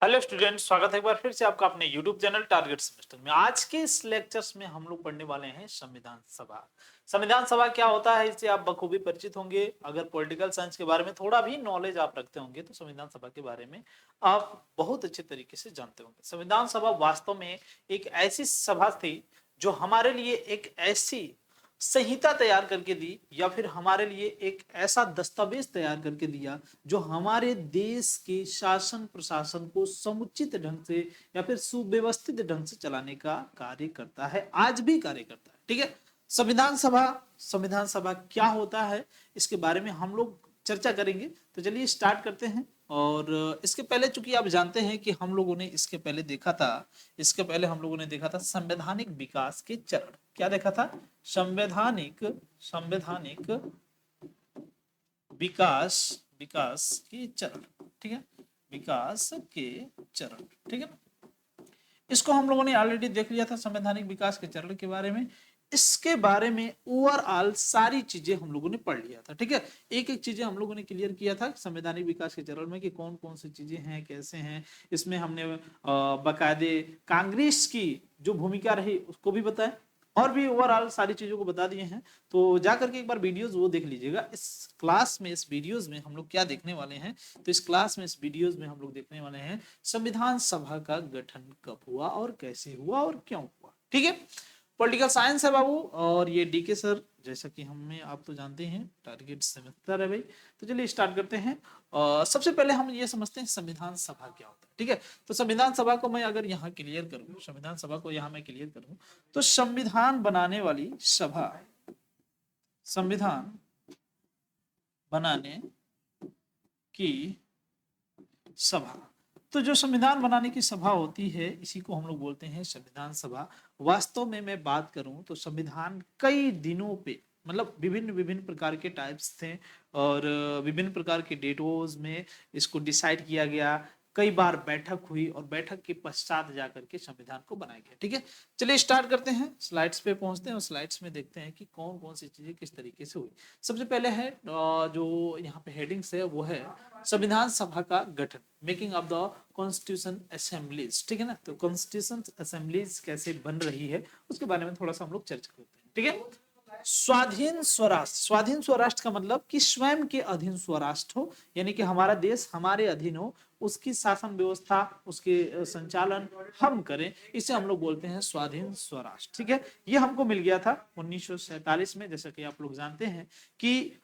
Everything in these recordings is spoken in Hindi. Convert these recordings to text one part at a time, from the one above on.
हेलो स्टूडेंट्स, स्वागत है एक बार फिर से आपका अपने यूट्यूब चैनल टारगेट सेमेस्टर में। आज के इस लेक्चर्स में हम लोग पढ़ने वाले हैं संविधान सभा। संविधान सभा क्या होता है इससे आप बखूबी परिचित होंगे। अगर पॉलिटिकल साइंस के बारे में थोड़ा भी नॉलेज आप रखते होंगे तो संविधान सभा के बारे में आप बहुत अच्छे तरीके से जानते होंगे। संविधान सभा वास्तव में एक ऐसी सभा थी जो हमारे लिए एक ऐसी संहिता तैयार करके दी, या फिर हमारे लिए एक ऐसा दस्तावेज तैयार करके दिया जो हमारे देश के शासन प्रशासन को समुचित ढंग से या फिर सुव्यवस्थित ढंग से चलाने का कार्य करता है, आज भी कार्य करता है। ठीक है, संविधान सभा क्या होता है इसके बारे में हम लोग चर्चा करेंगे। तो चलिए स्टार्ट करते हैं। और इसके पहले चूंकि आप जानते हैं कि हम लोगों ने इसके पहले हम लोगों ने देखा था संवैधानिक विकास के चरण। क्या देखा था? संवैधानिक संवैधानिक विकास विकास के चरण। ठीक है, विकास के चरण। ठीक है ना, इसको हम लोगों ने ऑलरेडी देख लिया था संवैधानिक विकास के चरण के बारे में। इसके बारे में ओवरऑल सारी चीजें हम लोगों ने पढ़ लिया था। ठीक है, एक एक चीजें हम लोगों ने क्लियर किया था संवैधानिक विकास के चरण में कि कौन कौन सी चीजें हैं, कैसे हैं। इसमें हमने बाकायदे कांग्रेस की जो भूमिका रही उसको भी बताया, और भी ओवरऑल सारी चीजों को बता दिए हैं। तो जाकर के एक बार वीडियोस वो देख लीजिएगा। इस वीडियोस में हम लोग क्या देखने वाले हैं, तो इस वीडियोस में हम लोग देखने वाले हैं संविधान सभा का गठन कब हुआ और कैसे हुआ और क्यों हुआ। ठीक है, पॉलिटिकल साइंस है बाबू, और ये डीके सर जैसा कि हमें आप तो जानते हैं टारगेट सेमेस्टर है भाई। तो चलिए स्टार्ट करते हैं। सबसे पहले हम ये समझते हैं संविधान सभा क्या होता है। ठीक है, तो संविधान सभा को मैं अगर यहाँ क्लियर करूँ, संविधान सभा को यहाँ मैं क्लियर करूँ तो संविधान बनाने वाली सभा, संविधान बनाने की सभा। तो जो संविधान बनाने की सभा होती है इसी को हम लोग बोलते हैं संविधान सभा। वास्तव में मैं बात करूं तो संविधान कई दिनों पे, मतलब विभिन्न विभिन्न प्रकार के टाइप्स थे और विभिन्न प्रकार के डेटोज में इसको डिसाइड किया गया। कई बार बैठक हुई और बैठक के पश्चात जाकर के संविधान को बनाया गया। ठीक है, चलिए स्टार्ट करते हैं, स्लाइड्स पे पहुंचते हैं और स्लाइड्स में देखते हैं कि कौन कौन सी चीजें किस तरीके से हुई। सबसे पहले है जो यहाँ पे हेडिंग्स है वो है संविधान सभा का गठन, making of the constitution assemblies. ठीक है ना, तो कॉन्स्टिट्यूशन असेंबलीज कैसे बन रही है उसके बारे में थोड़ा सा हम लोग चर्चा करते हैं। ठीक है, स्वाधीन स्वराष्ट्र। स्वाधीन स्वराष्ट्र का मतलब कि स्वयं के अधीन स्वराष्ट्र हो, यानी कि हमारा देश हमारे अधीन हो, उसकी शासन व्यवस्था, उसके संचालन हम करें, इसे हम लोग बोलते हैं स्वाधीन स्वराष्ट्र। ठीक है, ये हमको मिल गया था 1947 में, जैसा कि आप लोग जानते हैं कि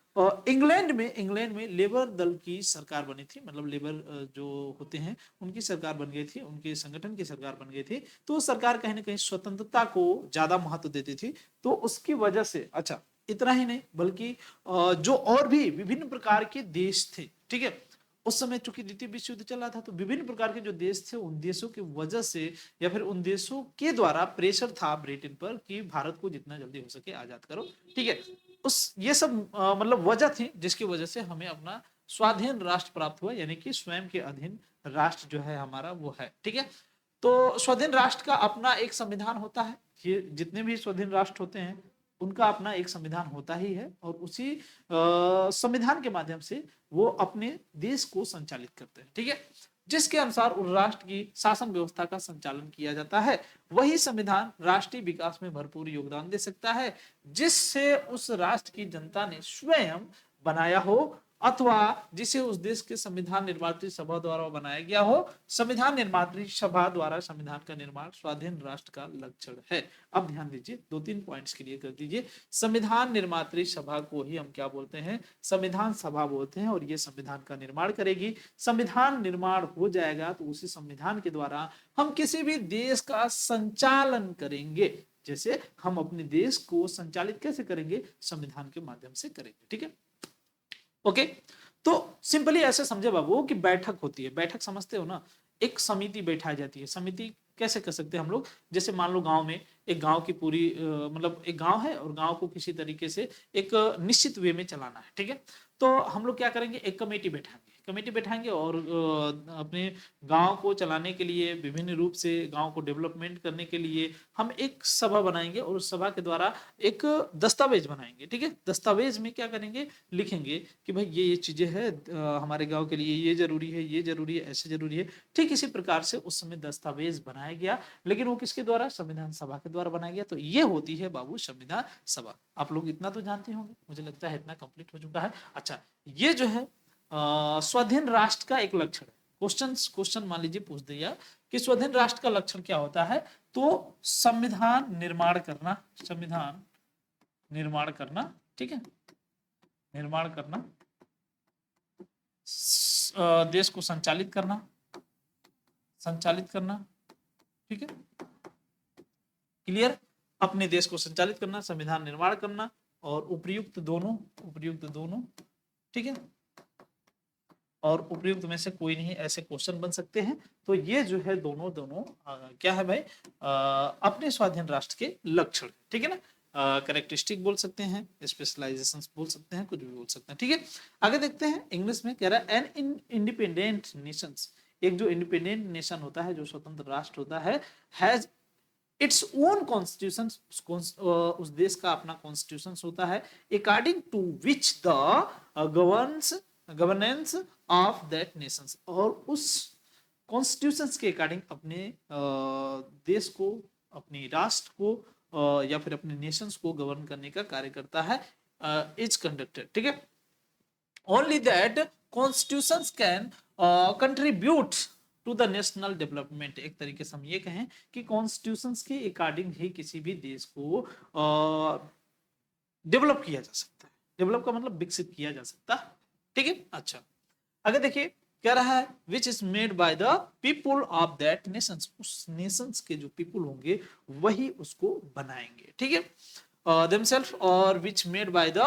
इंग्लैंड में लेबर दल की सरकार बनी थी, मतलब लेबर जो होते हैं उनकी सरकार बन गई थी, उनके संगठन की सरकार बन गई थी। तो सरकार कहीं ना कहीं स्वतंत्रता को ज्यादा महत्व देती थी, तो उसकी वजह से, अच्छा इतना ही नहीं बल्कि जो और भी विभिन्न प्रकार के देश थे, ठीक है, उस समय चूंकि द्वितीय विश्व युद्ध चल रहा था, तो विभिन्न प्रकार के जो देश थे उन देशों की वजह से या फिर उन देशों के द्वारा प्रेशर था ब्रिटेन पर कि भारत को जितना जल्दी हो सके आजाद करो। ठीक है, उस ये सब मतलब वजह थी जिसकी वजह से हमें अपना स्वाधीन राष्ट्र प्राप्त हुआ, यानी कि स्वयं के अधीन राष्ट्र जो है हमारा वो है। ठीक है, तो स्वाधीन राष्ट्र का अपना एक संविधान होता है। ये जितने भी स्वाधीन राष्ट्र होते हैं उनका अपना एक संविधान होता ही है, और उसी संविधान के माध्यम से वो अपने देश को संचालित करते हैं। ठीक है, जिसके अनुसार उस राष्ट्र की शासन व्यवस्था का संचालन किया जाता है। वही संविधान राष्ट्रीय विकास में भरपूर योगदान दे सकता है, जिससे उस राष्ट्र की जनता ने स्वयं बनाया हो अथवा जिसे उस देश के संविधान निर्मात्री सभा द्वारा बनाया गया हो। संविधान निर्मात्री सभा द्वारा संविधान का निर्माण स्वाधीन राष्ट्र का लक्षण है। अब ध्यान दीजिए, दो तीन पॉइंट्स क्लियर कर दीजिए। संविधान निर्मात्री सभा को ही हम क्या बोलते हैं? संविधान सभा बोलते हैं, और ये संविधान का निर्माण करेगी। संविधान निर्माण हो जाएगा तो उसी संविधान के द्वारा हम किसी भी देश का संचालन करेंगे। जैसे हम अपने देश को संचालित कैसे करेंगे? संविधान के माध्यम से करेंगे। ठीक है, ओके। तो सिंपली ऐसे समझे बाबू कि बैठक होती है, बैठक समझते हो ना, एक समिति बैठाई जाती है। समिति कैसे कर सकते हैं हम लोग? जैसे मान लो गांव में, एक गांव की पूरी मतलब एक गांव है और गांव को किसी तरीके से एक निश्चित वे में चलाना है। ठीक है, तो हम लोग क्या करेंगे? एक कमेटी बैठाएंगे। कमेटी बैठाएंगे और अपने गांव को चलाने के लिए, विभिन्न रूप से गांव को डेवलपमेंट करने के लिए हम एक सभा बनाएंगे और उस सभा के द्वारा एक दस्तावेज बनाएंगे। ठीक है, दस्तावेज में क्या करेंगे, लिखेंगे कि भाई ये चीजें हैं, हमारे गांव के लिए ये जरूरी है, ये जरूरी है, ऐसे जरूरी है। ठीक इसी प्रकार से उस समय दस्तावेज बनाया गया, लेकिन वो किसके द्वारा, संविधान सभा के द्वारा बनाया गया। तो ये होती है बाबू संविधान सभा। आप लोग इतना तो जानते होंगे, मुझे लगता है इतना कंप्लीट हो चुका है। अच्छा, ये जो है स्वाधीन राष्ट्र का एक लक्षण है। क्वेश्चन मान लीजिए पूछ दिया कि स्वाधीन राष्ट्र का लक्षण क्या होता है, तो संविधान निर्माण करना, संविधान निर्माण करना, ठीक है, निर्माण करना, देश को संचालित करना, संचालित करना, ठीक है, क्लियर, अपने देश को संचालित करना, संविधान निर्माण करना और उपर्युक्त दोनों, ठीक है, और उपर्युक्त में से कोई नहीं, ऐसे क्वेश्चन बन सकते हैं। तो ये जो है दोनों क्या है भाई, अपने स्वाधीन राष्ट्र के लक्षण, ठीक है ना, कैरेक्टरिस्टिक बोल सकते हैं, स्पेशलाइजेशन बोल सकते हैं, कुछ भी बोल सकते हैं। ठीक है, आगे देखते हैं, इंग्लिश में कह रहा है एन इंडिपेंडेंट नेशंस, एक जो इंडिपेंडेंट नेशन होता है, जो स्वतंत्र राष्ट्र होता है, हैज इट्स ओन कॉन्स्टिट्यूशन, उस देश का अपना कॉन्स्टिट्यूशन होता है, according to which the governance of that nations, और उस कॉन्स्टिट्यूशंस के अकॉर्डिंग अपने देश को, अपनी राष्ट्र को या फिर अपने नेशंस को गवर्न करने का कार्य करता है, इज कंडक्टेड। ठीक है, only that constitutions can contribute to the national development. एक तरीके से हम ये कहें कि कॉन्स्टिट्यूशंस के अकॉर्डिंग ही किसी भी देश को डेवलप किया जा सकता है। डेवलप का मतलब विकसित किया जा सकता है। ठीक है, अच्छा आगे देखिए, क्या रहा है, which is made by the people of that Nations, उस नेशंस के जो पीपुल होंगे वही उसको बनाएंगे। ठीक है, themselves or which made by the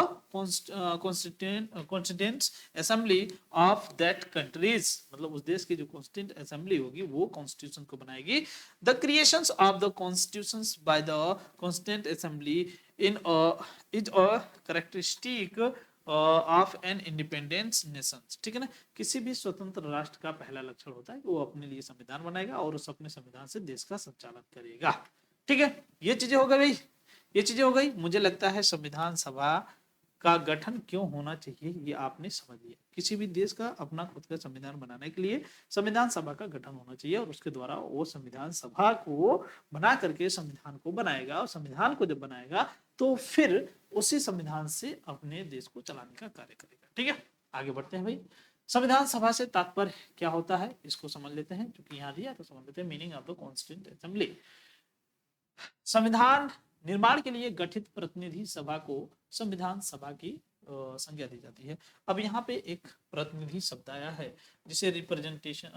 constituent assembly of that countries, मतलब उस देश की जो constituent assembly होगी वो constitution को बनाएगी। The creations of the constitutions by the constituent assembly is a characteristic of an independence nations. ठीक है ना, किसी भी स्वतंत्र राष्ट्र का पहला लक्षण होता है कि वो अपने लिए संविधान बनाएगा और उस अपने संविधान से देश का संचालन करेगा। ठीक है, ये चीजें हो गई भाई, ये चीजें हो गई। मुझे लगता है संविधान सभा का गठन क्यों होना चाहिए ये आपने समझ लिया। किसी भी देश का अपना खुद का संविधान बनाने के लिए संविधान सभा का गठन होना चाहिए और उसके द्वारा वो संविधान सभा को बना करके संविधान को बनाएगा, और संविधान को जब बनाएगा तो फिर उसी संविधान से अपने देश को चलाने का कार्य करेगा। ठीक है, आगे बढ़ते हैं भाई। संविधान सभा से तात्पर्य क्या होता है इसको समझ लेते हैं, क्योंकि यहाँ दिया तो समझ लेते हैं meaning of the constituent assembly. संविधान निर्माण के लिए गठित प्रतिनिधि सभा को संविधान सभा की संज्ञा दी जाती है। अब यहाँ पे एक प्रतिनिधि शब्द आया है जिसे रिप्रेजेंटेशन,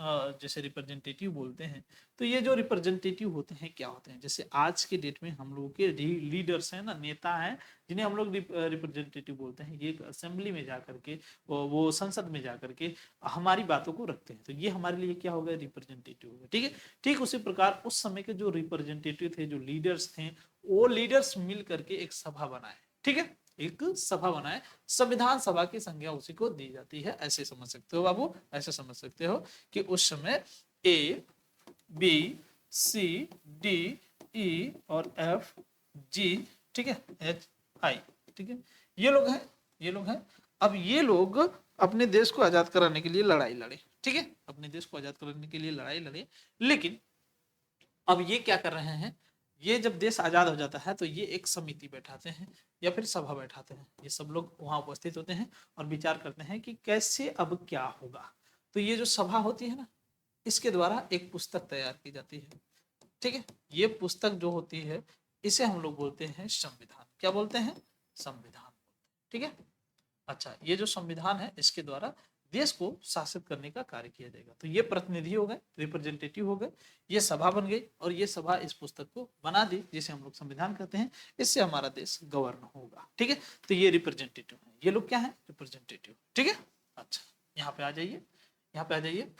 जैसे रिप्रेजेंटेटिव बोलते हैं। तो ये जो रिप्रेजेंटेटिव होते हैं क्या होते हैं, जैसे आज के डेट में हम लोगों के लीडर्स हैं ना, नेता हैं, जिन्हें हम लोग रिप्रेजेंटेटिव बोलते हैं। ये असेंबली में जाकर के, वो संसद में जाकर के हमारी बातों को रखते हैं। तो ये हमारे लिए क्या होगा, रिप्रेजेंटेटिव होगा। ठीक है, ठीक उसी प्रकार उस समय के जो रिप्रेजेंटेटिव थे, जो लीडर्स थे, वो लीडर्स मिल करके एक सभा बनाए। ठीक है, एक सभा बनाए, संविधान सभा की संज्ञा उसी को दी जाती है। ऐसे समझ सकते हो बाबू, ऐसे समझ सकते हो कि उस समय A B C D E और एफ जी, ठीक है, एच आई, ठीक है, ये लोग हैं, ये लोग हैं। अब ये लोग अपने देश को आजाद कराने के लिए लड़ाई लड़े। ठीक है, अपने देश को आजाद कराने के लिए लड़ाई लड़े, लेकिन अब ये क्या कर रहे हैं, ये जब देश आजाद हो जाता है तो ये एक समिति बैठाते हैं या फिर सभा बैठाते हैं। ये सब लोग वहां उपस्थित होते हैं और विचार करते हैं कि कैसे अब क्या होगा। तो ये जो सभा होती है ना, इसके द्वारा एक पुस्तक तैयार की जाती है। ठीक है, ये पुस्तक जो होती है इसे हम लोग बोलते हैं संविधान। क्या बोलते हैं, संविधान। ठीक है, अच्छा, ये जो संविधान है इसके द्वारा देश को शासित करने का कार्य किया जाएगा। तो ये प्रतिनिधि हो गए, रिप्रेजेंटेटिव हो गए, ये सभा बन गई और ये सभा इस पुस्तक को बना दी जिसे हम लोग संविधान कहते हैं। इससे हमारा देश गवर्न होगा। ठीक है, तो ये रिप्रेजेंटेटिव है, ये लोग क्या है, रिप्रेजेंटेटिव। ठीक है, अच्छा यहाँ पे आ जाइए, यहाँ पे आ जाइए।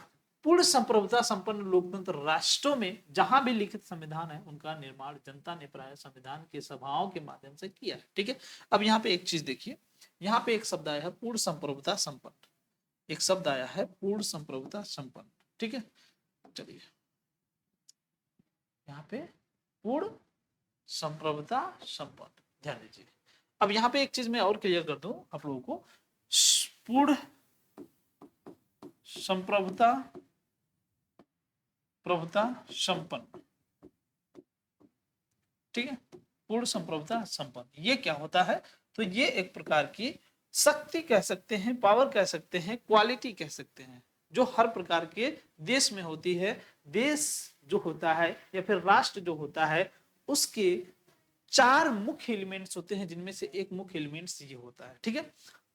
पूर्ण संप्रभुता संपन्न लोकतंत्र राष्ट्रों में जहां भी लिखित संविधान है उनका निर्माण जनता ने प्राय संविधान के सभाओं के माध्यम से किया है। ठीक है, अब यहाँ पे एक चीज देखिए, यहाँ पे एक शब्द आया है पूर्ण संप्रभुता संपन्न। एक शब्द आया है पूर्ण संप्रभुता संपन्न। ठीक है, चलिए यहाँ पे पूर्ण संप्रभुता संपन्न, ध्यान दीजिए। अब यहाँ पे एक चीज मैं और क्लियर कर दूं आप लोगों को, पूर्ण संप्रभुता प्रभुता संपन्न, ठीक है, पूर्ण संप्रभुता संपन्न, ये क्या होता है? तो ये एक प्रकार की शक्ति कह सकते हैं, पावर कह सकते हैं, क्वालिटी कह सकते हैं, जो हर प्रकार के देश में होती है। देश जो होता है या फिर राष्ट्र जो होता है, उसके 4 मुख्य एलिमेंट्स होते हैं, जिनमें से एक मुख्य एलिमेंट्स ये होता है। ठीक है,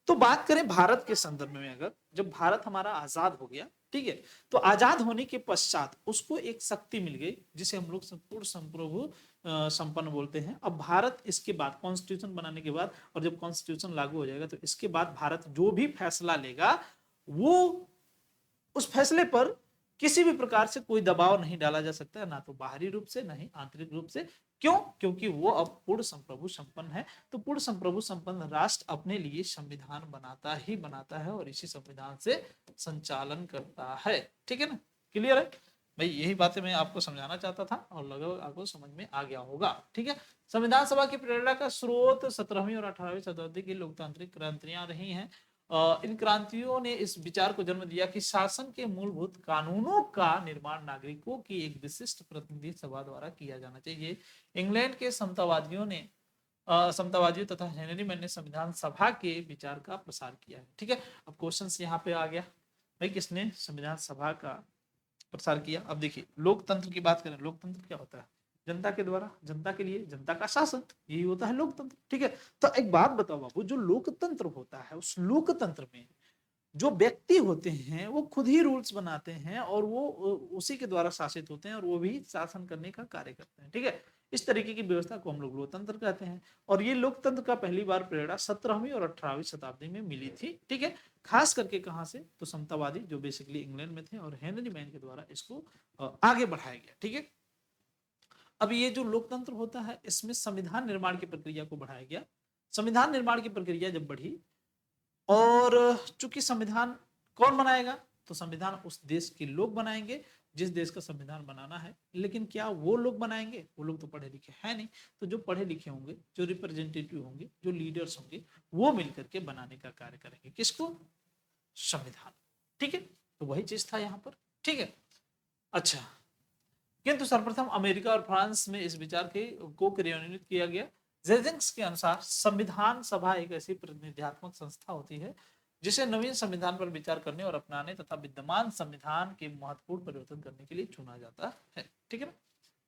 तो बात करें भारत के संदर्भ में, अगर जब भारत हमारा आजाद हो गया, ठीक है, तो आजाद होने के पश्चात उसको एक शक्ति मिल गई जिसे हम लोग पूर्ण संप्रभु संपन्न बोलते हैं। अब भारत इसके बाद कॉन्स्टिट्यूशन बनाने के बाद, और जब कॉन्स्टिट्यूशन लागू हो जाएगा, तो इसके बाद भारत जो भी फैसला लेगा, वो उस फैसले पर किसी भी प्रकार से कोई दबाव नहीं डाला जा सकता है, ना तो बाहरी रूप से, ना ही आंतरिक रूप से। क्यों? क्योंकि वो अब पूर्ण संप्रभु संपन्न है। तो पूर्ण संप्रभु संपन्न राष्ट्र अपने लिए संविधान बनाता ही बनाता है और इसी संविधान से संचालन करता है। ठीक है ना, क्लियर है भाई? यही बातें मैं आपको समझाना चाहता था और लगभग आपको समझ में आ गया होगा। ठीक है, संविधान सभा की प्रेरणा का स्रोत 17वीं और 18वीं शताब्दी की लोकतांत्रिक क्रांतियां रही हैं। इन क्रांतियों ने इस विचार को जन्म दिया कि शासन के मूलभूत कानूनों का निर्माण नागरिकों की एक विशिष्ट प्रतिनिधि सभा द्वारा किया जाना चाहिए। इंग्लैंड के समतावादियों ने समतावादियों तथा हेनरी मैन ने संविधान सभा के विचार का प्रसार किया है। ठीक है, अब क्वेश्चन यहाँ पे आ गया भाई, किसने संविधान सभा का प्रसार किया? अब देखिए, लोकतंत्र की बात करें, लोकतंत्र क्या होता है? जनता के द्वारा, जनता के लिए, जनता का शासन, यही होता है लोकतंत्र। ठीक है, तो एक बात बताओ बाबू, जो लोकतंत्र होता है, उस लोकतंत्र में जो व्यक्ति होते हैं वो खुद ही रूल्स बनाते हैं और वो उसी के द्वारा शासित होते हैं और वो भी शासन करने का कार्य करते हैं। ठीक है, इस तरीके की व्यवस्था को हम लोग लोकतंत्र कहते हैं। और ये लोकतंत्र का पहली बार प्रेरणा 17वीं और 18वीं शताब्दी में मिली थी। ठीक है, खास करके कहां से? तो समतावादी जो बेसिकली इंग्लैंड में थे, और हेनरी मैन के द्वारा इसको आगे बढ़ाया गया। ठीक है, अब ये जो लोकतंत्र होता है, इसमें संविधान निर्माण की प्रक्रिया को बढ़ाया गया। संविधान निर्माण की प्रक्रिया जब बढ़ी, और चूंकि संविधान कौन बनाएगा? तो संविधान उस देश के लोग बनाएंगे जिस देश का संविधान बनाना है। लेकिन क्या वो लोग बनाएंगे? वो लोग तो पढ़े लिखे है नहीं। तो जो पढ़े लिखे होंगे, जो रिप्रेजेंटेटिव होंगे, जो लीडर्स होंगे, वो मिलकर के बनाने का कार्य करेंगे। किसको? संविधान। ठीक है, तो वही चीज था यहाँ पर। ठीक है, अच्छा, किंतु सर्वप्रथम अमेरिका और फ्रांस में इस विचार को क्रियान्वित किया गया। जेजेंक्स के अनुसार संविधान सभा एक ऐसी प्रतिनिधित्मक संस्था होती है जिसे नवीन संविधान पर विचार करने और अपनाने तथा विद्यमान संविधान के महत्वपूर्ण परिवर्तन करने के लिए चुना जाता है। ठीक है ना,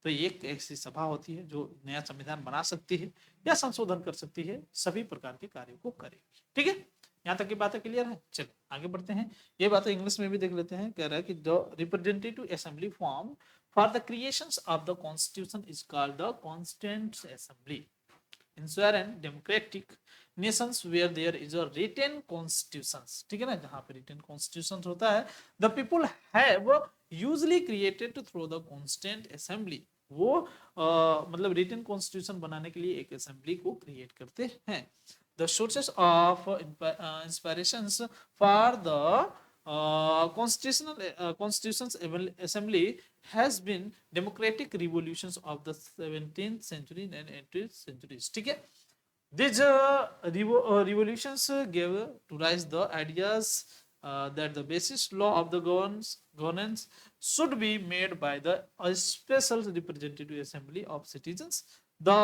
तो ये एक ऐसी सभा होती है जो नया संविधान बना सकती है या संशोधन कर सकती है, सभी प्रकार के कार्यों को करेगी। ठीक है, यहाँ तक की बातें क्लियर है? चलो आगे बढ़ते हैं। ये बातें इंग्लिश में भी देख लेते हैं। कह रहा है कि the representative assembly form for the creations of the constitution is called the constituent assembly. In certain democratic nations where there is a written constitutions, ठीक है ना, जहां पे written constitutions होता है, the people have usually created through the constituent assembly. वो मतलब written constitution बनाने के लिए एक assembly को create करते हैं। The sources of inspirations for the constitutions assembly has been democratic revolutions of the 17th century and 18th centuries. ठीक है, these revolutions gave to rise the ideas that the basis law of the governance should be made by the special representative assembly of citizens. The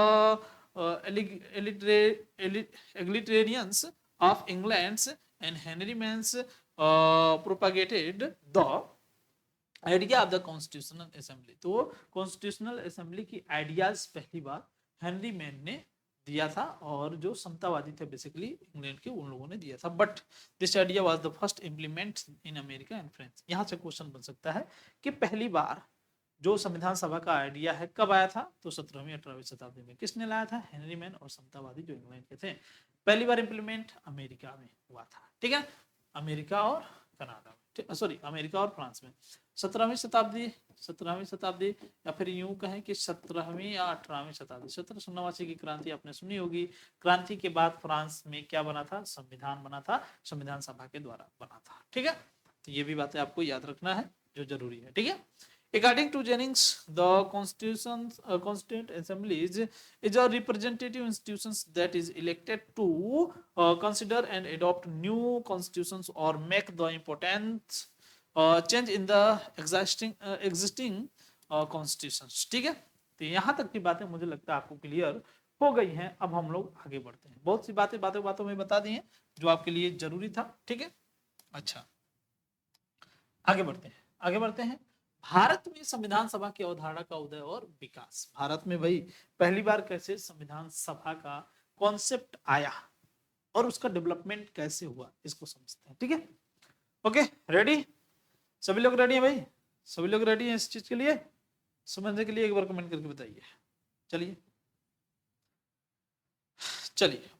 egalitarians of England and Henry Man's propagated the idea of the constitutional assembly. तो कॉन्स्टिट्यूशनल असेंबली की आइडियाज पहली बार हेनरी मैन ने दिया था, और जो समतावादी थे बेसिकली इंग्लैंड के, उन लोगों ने दिया था। But this idea was the first implement in America and France. यहाँ से क्वेश्चन बन सकता है कि पहली बार जो संविधान सभा का आइडिया है कब आया था? तो 17वीं 18वीं शताब्दी में। किसने लाया था? हेनरी मैन और समतावादी जो इंग्लैंड के थे। पहली बार इंप्लीमेंट अमेरिका में हुआ था। ठीक है, अमेरिका और कनाडा में। सॉरी अमेरिका और फ्रांस में 17वीं शताब्दी या फिर यूं कहें कि 17वीं या 18वीं शताब्दी, 1789 की क्रांति आपने सुनी होगी। क्रांति के बाद फ्रांस में क्या बना था? संविधान बना था, संविधान सभा के द्वारा बना था। ठीक है, तो ये भी बातें आपको याद रखना है जो जरूरी है। ठीक है, According to Jennings, the Constituent Assembly is a representative institution that is elected to consider and adopt new constitutions or make the important change in the existing constitutions. ठीक है, तो यहाँ तक की बातें मुझे लगता है आपको क्लियर हो गई हैं। अब हम लोग आगे बढ़ते हैं। बहुत सी बातें बातों में बता दी हैं जो आपके लिए जरूरी था। ठीक है, अच्छा आगे बढ़ते हैं। भारत में संविधान सभा की अवधारणा का उदय और विकास। भारत में भाई पहली बार कैसे संविधान सभा का कॉन्सेप्ट आया और उसका डेवलपमेंट कैसे हुआ, इसको समझते हैं। ठीक है, ओके रेडी? सभी लोग रेडी हैं भाई? सभी लोग रेडी हैं इस चीज के लिए? समझने के लिए एक बार कमेंट करके बताइए। चलिए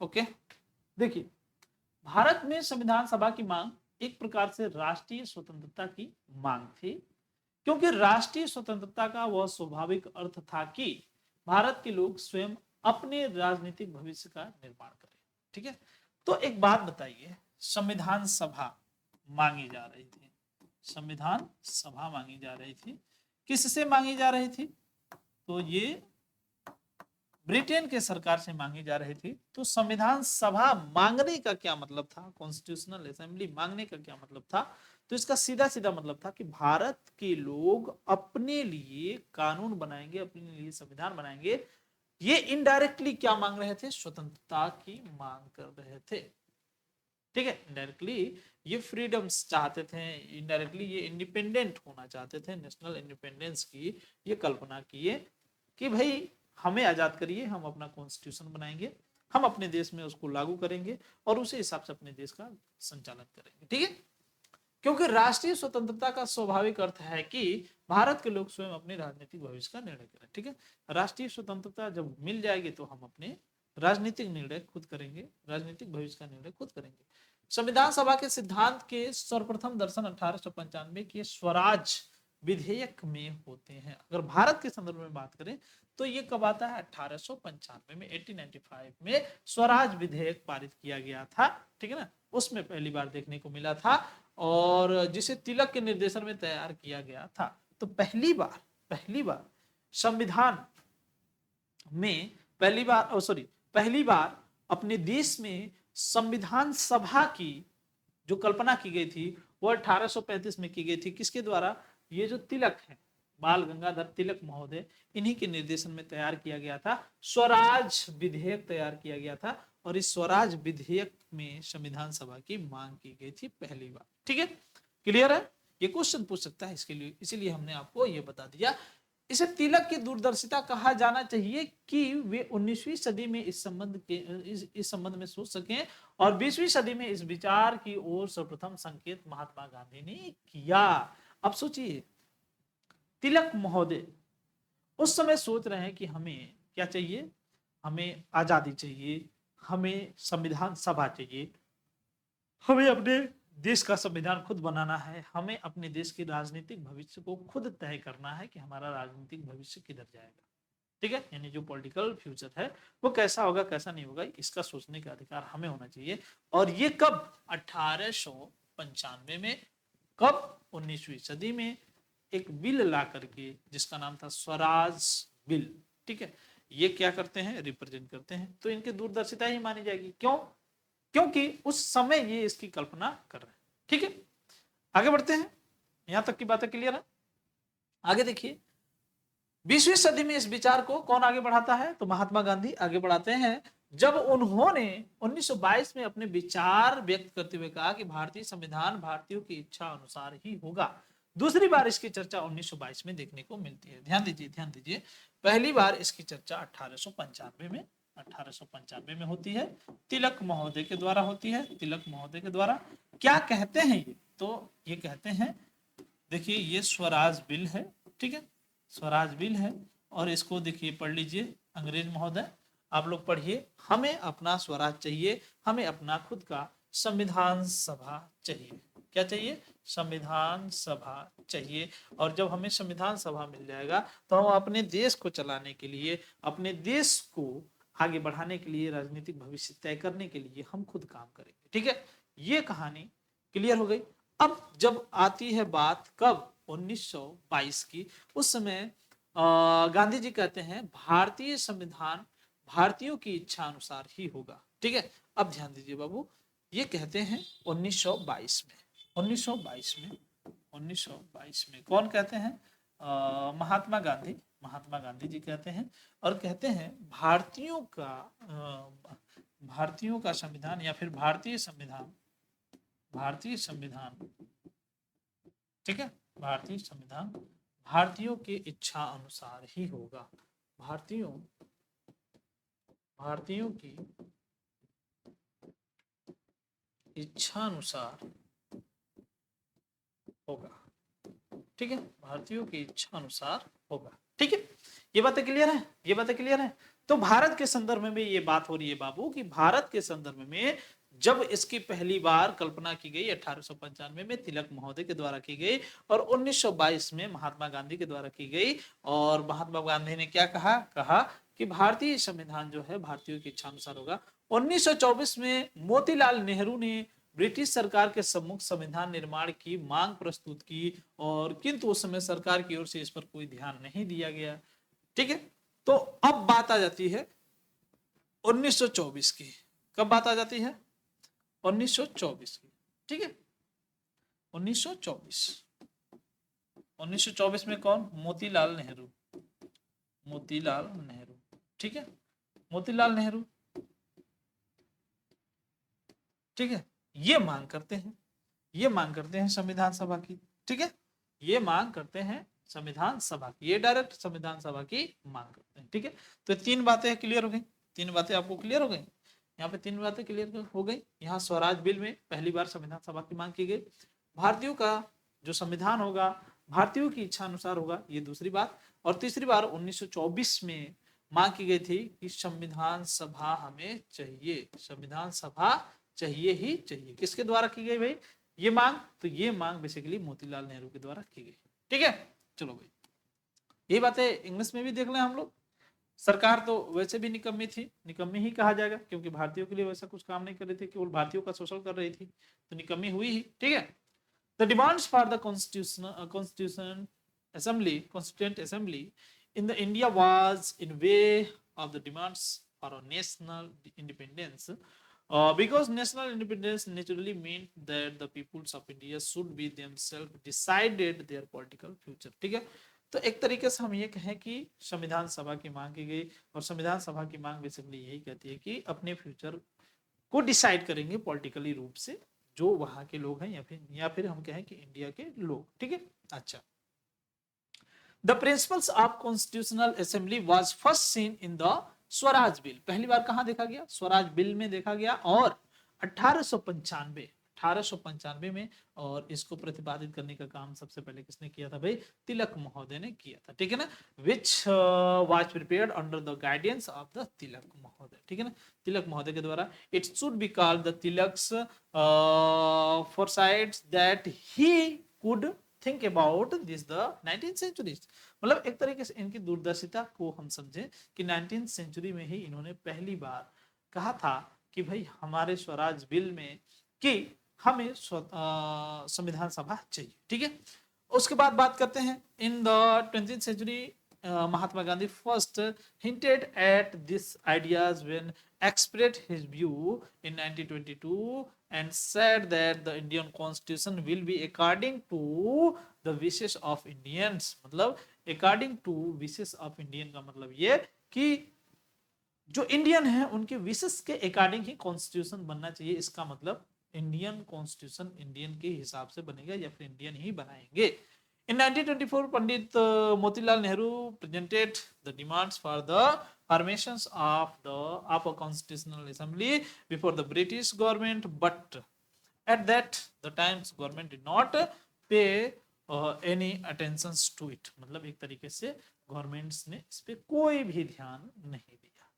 ओके, देखिए भारत में संविधान सभा की मांग एक प्रकार से राष्ट्रीय स्वतंत्रता की मांग थी, क्योंकि राष्ट्रीय स्वतंत्रता का वह स्वाभाविक अर्थ था कि भारत के लोग स्वयं अपने राजनीतिक भविष्य का निर्माण करें। ठीक है, तो एक बात बताइए, संविधान सभा मांगी जा रही थी, संविधान सभा मांगी जा रही थी, किससे मांगी जा रही थी? तो ये ब्रिटेन के सरकार से मांगी जा रही थी। तो संविधान सभा मांगने का क्या मतलब था? कॉन्स्टिट्यूशनल असेंबली मांगने का क्या मतलब था? तो इसका सीधा सीधा मतलब था कि भारत के लोग अपने लिए कानून बनाएंगे, अपने लिए संविधान बनाएंगे। ये इनडायरेक्टली क्या मांग रहे थे? स्वतंत्रता की मांग कर रहे थे। ठीक है, इनडायरेक्टली ये फ्रीडम्स चाहते थे, इनडायरेक्टली ये इंडिपेंडेंट होना चाहते थे, नेशनल इंडिपेंडेंस की ये कल्पना किए कि भाई हमें आजाद करिए, हम अपना कॉन्स्टिट्यूशन बनाएंगे, हम अपने देश में उसको लागू करेंगे और उसी हिसाब से अपने देश का संचालन करेंगे। ठीक है, क्योंकि राष्ट्रीय स्वतंत्रता का स्वाभाविक अर्थ है कि भारत के लोग स्वयं अपने राजनीतिक भविष्य का निर्णय करें। ठीक है, राष्ट्रीय स्वतंत्रता जब मिल जाएगी तो हम अपने राजनीतिक निर्णय खुद करेंगे, राजनीतिक भविष्य का निर्णय खुद करेंगे। संविधान सभा के सिद्धांत के सर्वप्रथम दर्शन 1895 के स्वराज विधेयक में होते हैं। अगर भारत के संदर्भ में बात करें तो ये कब आता है? 1895 में, 1895 में स्वराज विधेयक पारित किया गया था। ठीक है ना, उसमें पहली बार देखने को मिला था और जिसे तिलक के निर्देशन में तैयार किया गया था। तो पहली बार संविधान में पहली बार अपने देश में संविधान सभा की जो कल्पना की गई थी वो 1835 में की गई थी। किसके द्वारा? ये जो तिलक है, बाल गंगाधर तिलक महोदय, इन्हीं के निर्देशन में तैयार किया गया था, स्वराज विधेयक तैयार किया गया था और इस स्वराज विधेयक में संविधान सभा की मांग की गई थी पहली बार। ठीक है, क्लियर है? ये क्वेश्चन पूछ सकता है इसके लिए, इसीलिए हमने आपको ये बता दिया। इसे तिलक की दूरदर्शिता कहा जाना चाहिए कि वे 19वीं सदी में इस संबंध में सोच सकें और 20वीं सदी में इस विचार की ओर सर्वप्रथम संकेत महात्मा गांधी ने किया। अब सोचिए, तिलक महोदय उस समय सोच रहे हैं कि हमें क्या चाहिए? हमें आजादी चाहिए, हमें संविधान सभा चाहिए, हमें अपने देश का संविधान खुद बनाना है, हमें अपने देश के राजनीतिक भविष्य को खुद तय करना है कि हमारा राजनीतिक भविष्य किधर जाएगा। ठीक है, यानी जो पॉलिटिकल फ्यूचर है वो कैसा होगा कैसा नहीं होगा, इसका सोचने का अधिकार हमें होना चाहिए। और ये कब? 1895 में। कब? 19वीं सदी में एक बिल ला करके जिसका नाम था स्वराज बिल। ठीक है, ये क्या करते हैं? रिप्रेजेंट करते हैं। तो इनकी दूरदर्शिता ही मानी जाएगी। क्यों? क्योंकि उस समय ये इसकी कल्पना कर रहे हैं। ठीक है, आगे बढ़ते हैं। यहां तक की बातें क्लियर है? आगे देखिए, 20वीं सदी में इस विचार को कौन आगे बढ़ाता है? तो महात्मा गांधी आगे बढ़ाते हैं, जब उन्होंने 1922 में अपने विचार व्यक्त करते हुए कहा कि भारतीय संविधान भारतीयों की इच्छा अनुसार ही होगा। दूसरी बार इसकी चर्चा 1922 में देखने को मिलती है। ध्यान दीजिए, पहली बार इसकी चर्चा 1895 में होती है, तिलक महोदय के द्वारा होती है। तिलक महोदय के द्वारा क्या कहते हैं ये? तो ये कहते हैं, देखिए ये स्वराज बिल है। ठीक है, स्वराज बिल है और इसको देखिए पढ़ लीजिए, अंग्रेज महोदय आप लोग पढ़िए, हमें अपना स्वराज चाहिए, हमें अपना खुद का संविधान सभा चाहिए। क्या चाहिए? संविधान सभा चाहिए। और जब हमें संविधान सभा मिल जाएगा तो हम अपने देश को चलाने के लिए, अपने देश को आगे बढ़ाने के लिए, राजनीतिक भविष्य तय करने के लिए हम खुद काम करेंगे। ठीक है, ये कहानी क्लियर हो गई। अब जब आती है बात कब? 1922 की। उस समय गांधी जी कहते हैं भारतीय संविधान भारतीयों की इच्छा अनुसार ही होगा। ठीक है, अब ध्यान दीजिए बाबू, ये कहते हैं 1922 में। 1922 में 1922 में कौन कहते हैं? महात्मा गांधी। महात्मा गांधी जी कहते हैं और कहते हैं भारतीयों का संविधान या फिर भारतीय संविधान, भारतीय संविधान, ठीक है, भारतीय संविधान भारतीयों की इच्छा अनुसार ही होगा। भारतीयों की इच्छा अनुसार होगा। ठीक है, भारतीयों की इच्छा अनुसार होगा। ठीक है, ये बातें क्लियर है? ये बातें क्लियर है? तो भारत के संदर्भ में ये बात हो रही है बाबू कि भारत के संदर्भ में जब इसकी पहली बार कल्पना की गई 1895 में तिलक महोदय के द्वारा की गई और 1922 में महात्मा गांधी के द्वारा की गई। और महात्मा गांधी ने क्या कहा? कहा कि भारतीय संविधान जो है भारतीयों की इच्छा अनुसार होगा। 1924 में मोतीलाल नेहरू ने ब्रिटिश सरकार के सम्मुख संविधान निर्माण की मांग प्रस्तुत की और किंतु उस समय सरकार की ओर से इस पर कोई ध्यान नहीं दिया गया। ठीक है, तो अब बात आ जाती है 1924 की। कब बात आ जाती है? 1924 की। ठीक है, 1924 में कौन? मोतीलाल नेहरू। मोतीलाल नेहरू, ठीक है, मोतीलाल नेहरू, ठीक है, ये मांग करते हैं, ये मांग करते हैं संविधान सभा की। ठीक है, ये मांग करते हैं संविधान सभा की, ये डायरेक्ट संविधान सभा की मांग करते हैं। ठीक है, तो तीन बातें क्लियर हो गई, तीन बातें आपको क्लियर हो गई। यहाँ पे तीन बातें क्लियर हो गई। यहाँ स्वराज बिल में पहली बार संविधान सभा की मांग की गई। भारतीयों का जो संविधान होगा भारतीयों की इच्छा अनुसार होगा, ये दूसरी बात। और तीसरी बार 1924 में मांग की गई थी कि संविधान सभा हमें चाहिए, संविधान सभा चाहिए ही चाहिए। किसके द्वारा की गई भाई ये मांग? तो ये मांग बेसिकली मोतीलाल नेहरू के द्वारा की गई। ठीक है, चलो भाई, ये बातें इंग्लिश में भी देख लें हम लोग। सरकार तो वैसे भी निकम्मी थी, निकम्मी ही कहा जाएगा क्योंकि भारतीयों के लिए वैसा कुछ काम नहीं कर रही थी, केवल भारतीयों का शोषण कर रही थी, तो निकम्मी हुई ही। ठीक है, the demands for the constitution assembly constituent assembly in the India was in way of the demands for a national independence, because national independence naturally meant that the peoples of India should be themselves decided their political future. ठीक है, तो एक तरीके से हम ये कहें कि संविधान सभा की मांग की गई और संविधान सभा की मांग बेसिकली यही कहती है कि अपने फ्यूचर को डिसाइड करेंगे पॉलिटिकली रूप से जो वहां के लोग हैं या फिर हम कहें कि इंडिया के लोग। ठीक है, अच्छा, the principles of constitutional assembly was first seen in the Swaraj bill. पहली बार कहां देखा गया? स्वराज बिल में देखा गया और 1895 में। और इसको प्रतिपादित करने का काम सबसे पहले किसने किया था भाई? तिलक महोदय ने किया था। ठीक है ना, which was prepared under the guidance of the Tilak महोदय। ठीक है ना, तिलक महोदय के द्वारा। It should be called the Tilak's foresights that he could think about this the 19th century। मतलब एक तरीके से इनकी दूरदर्शिता को हम समझे कि 19th सेंचुरी में ही इन्होंने पहली बार कहा था कि भाई हमारे स्वराज बिल में कि हमें संविधान सभा चाहिए। ठीक है, उसके बाद बात करते हैं in the 20th century Mahatma Gandhi first hinted at these ideas when expressed his view in 1922 and said that the Indian constitution will be according to the wishes of Indians। मतलब according to wishes of Indian का मतलब ये कि जो इंडियन है उनके विशेष के अकॉर्डिंग ही कॉन्स्टिट्यूशन बनना चाहिए। इसका मतलब इंडियन कॉन्स्टिट्यूशन इंडियन के हिसाब से बनेगा या फिर इंडियन ही बनाएंगे। In 1924, Pandit Motilal Nehru presented the demands for the formations of a constitutional assembly before the British government, but at that the times government did not pay any attention to it। मतलब एक तरीके से गवर्नमेंट्स ने इस पे कोई भी ध्यान नहीं दिया।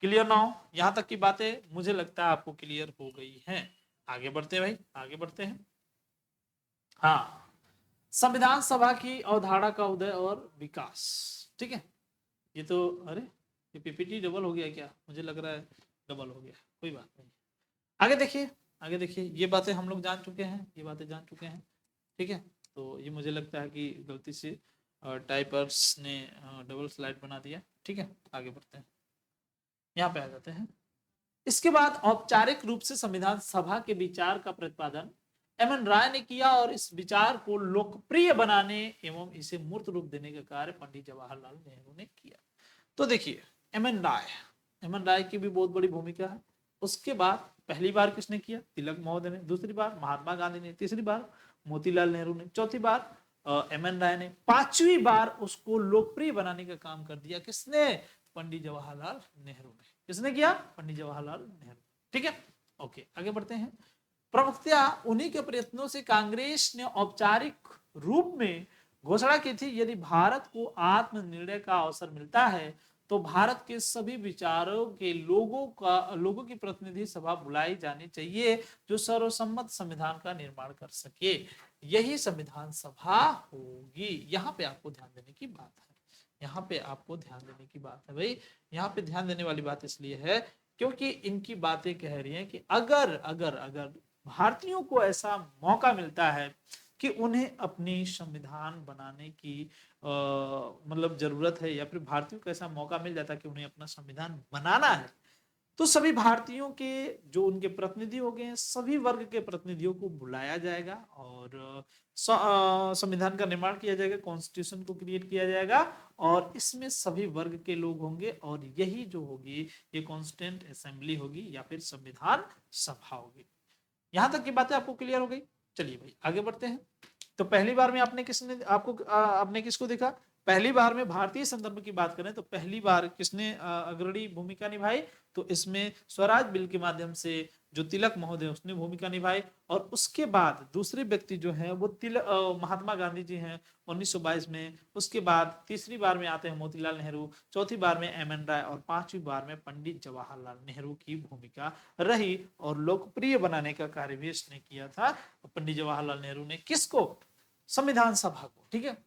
क्लियर ना हो? यहां तक की बातें मुझे लगता है आपको क्लियर हो गई हैं। आगे बढ़ते हैं भाई, आगे बढ़ते हैं। हाँ, संविधान सभा की अवधारणा का उदय और विकास। ठीक है, ये तो, अरे ये पीपीटी डबल हो गया क्या, मुझे लग रहा है डबल हो गया, कोई बात नहीं। आगे देखिए, आगे देखिए, ये बातें हम लोग जान चुके हैं, ये बातें जान चुके हैं। ठीक है, तो ये मुझे लगता है कि गलती से टाइपर्स ने डबल स्लाइड बना दिया। ठीक है, आगे बढ़ते हैं, यहाँ पे आ जाते हैं। इसके बाद औपचारिक रूप से संविधान सभा के विचार का प्रतिपादन एम.एन. राय ने किया और इस विचार को लोकप्रिय बनाने एवं इसे मूर्त रूप देने का कार्य पंडित जवाहरलाल नेहरू ने किया। तो देखिए, एम.एन. राय की भी बहुत बड़ी भूमिका है। उसके बाद पहली बार किसने किया, तिलक महोदय ने, दूसरी बार महात्मा गांधी ने, तीसरी बार मोतीलाल नेहरू ने, चौथी बार एम.एन. राय ने, पांचवी बार उसको लोकप्रिय बनाने का काम कर दिया किसने, पंडित जवाहरलाल नेहरू ने। किसने किया, पंडित जवाहरलाल नेहरू। ठीक है, ओके, आगे बढ़ते हैं। प्रवक्ता उन्हीं के प्रयत्नों से कांग्रेस ने औपचारिक रूप में घोषणा की थी, यदि भारत को आत्मनिर्णय का अवसर मिलता है तो भारत के सभी विचारों के लोगों की प्रतिनिधि सभा बुलाई जानी चाहिए जो सर्वसम्मत संविधान का निर्माण कर सके, यही संविधान सभा होगी। यहाँ पे आपको ध्यान देने की बात है, यहाँ पे आपको ध्यान देने की बात है भाई। यहाँ पे ध्यान देने वाली बात इसलिए है क्योंकि इनकी बातें कह रही हैं कि अगर अगर अगर भारतीयों को ऐसा मौका मिलता है कि उन्हें अपनी संविधान बनाने की मतलब जरूरत है, या फिर भारतीयों को ऐसा मौका मिल जाता है कि उन्हें अपना संविधान बनाना है, तो सभी भारतीयों के जो उनके प्रतिनिधि हो गए, सभी वर्ग के प्रतिनिधियों को बुलाया जाएगा और संविधान का निर्माण किया जाएगा, कॉन्स्टिट्यूशन को क्रिएट किया जाएगा और इसमें सभी वर्ग के लोग होंगे और यही जो होगी ये कॉन्स्टिट्यूंट असेंबली होगी या फिर संविधान सभा होगी। यहां तक की बातें आपको क्लियर हो गई। चलिए भाई आगे बढ़ते हैं। तो पहली बार में आपने किसको देखा, पहली बार में भारतीय संदर्भ की बात करें तो पहली बार किसने अग्रणी भूमिका निभाई, तो इसमें स्वराज बिल के माध्यम से जो तिलक महोदय उसने भूमिका निभाई और उसके बाद दूसरे व्यक्ति जो है वो महात्मा गांधी जी हैं 1922 में। उसके बाद तीसरी बार में आते हैं मोतीलाल नेहरू, चौथी बार में एम.एन. राय और पांचवी बार में पंडित जवाहरलाल नेहरू की भूमिका रही और लोकप्रिय बनाने का कार्य भी इसने किया था पंडित जवाहरलाल नेहरू ने। किसको, संविधान सभा को। ठीक है,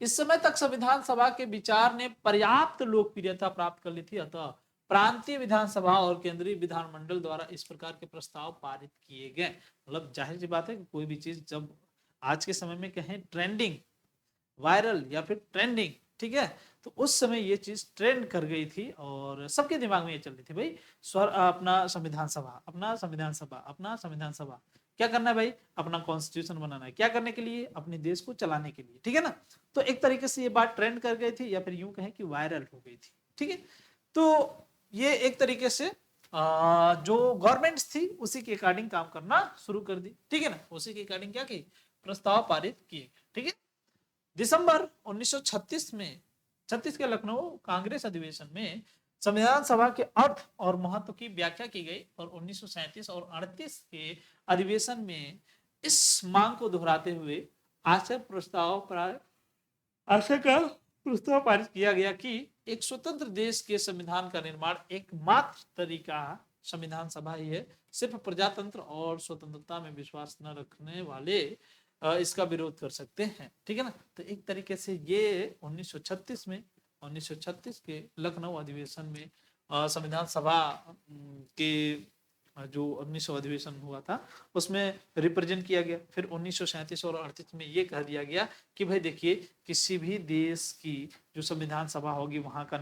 इस समय तक संविधान सभा के विचार ने पर्याप्त लोकप्रियता प्राप्त कर ली थी, अतः प्रांतीय विधानसभा और केंद्रीय विधानमंडल द्वारा इस प्रकार के प्रस्ताव पारित किए गए। मतलब जाहिर सी बात है कि कोई भी चीज जब आज के समय में कहें ट्रेंडिंग, वायरल या फिर ट्रेंडिंग, ठीक है, तो उस समय ये चीज ट्रेंड कर गई थी और सबके दिमाग में ये चल रही थी भाई अपना संविधान सभा, अपना संविधान सभा, अपना संविधान सभा। क्या करना है भाई, अपना कॉन्स्टिट्यूशन बनाना है। क्या करने के लिए, अपने देश को चलाने के लिए। ठीक है ना, तो एक तरीके से ये बात ट्रेंड कर गई थी या फिर यूं कहें कि वायरल हो गई थी। ठीक है, तो ये एक तरीके से जो गवर्नमेंट्स थी उसी के अकॉर्डिंग काम करना शुरू कर दी। ठीक है ना, उसी के अकॉर्डिंग क्या की, प्रस्ताव पारित किए। ठीक है, दिसंबर 1936 में 36 के लखनऊ कांग्रेस अधिवेशन में संविधान सभा के अर्थ और महत्व की व्याख्या की गई और 1937 और 38 के अधिवेशन में इस मांग को दोहराते हुए आशय का प्रस्ताव पारित किया गया कि एक स्वतंत्र देश के संविधान का निर्माण एकमात्र तरीका संविधान सभा ही है। सिर्फ प्रजातंत्र और स्वतंत्रता में विश्वास न रखने वाले इसका विरोध कर सकते हैं। ठीक है ना, तो एक तरीके से ये 1936 के लखनऊ अधिवेशन में संविधान सभा के जो 1900 अधिवेशन हुआ था उसमें रिप्रेजेंट किया गया। फिर 1937 और 38 में ये कह दिया गया कि भाई देखिए, किसी भी देश की जो संविधान सभा होगी वहां का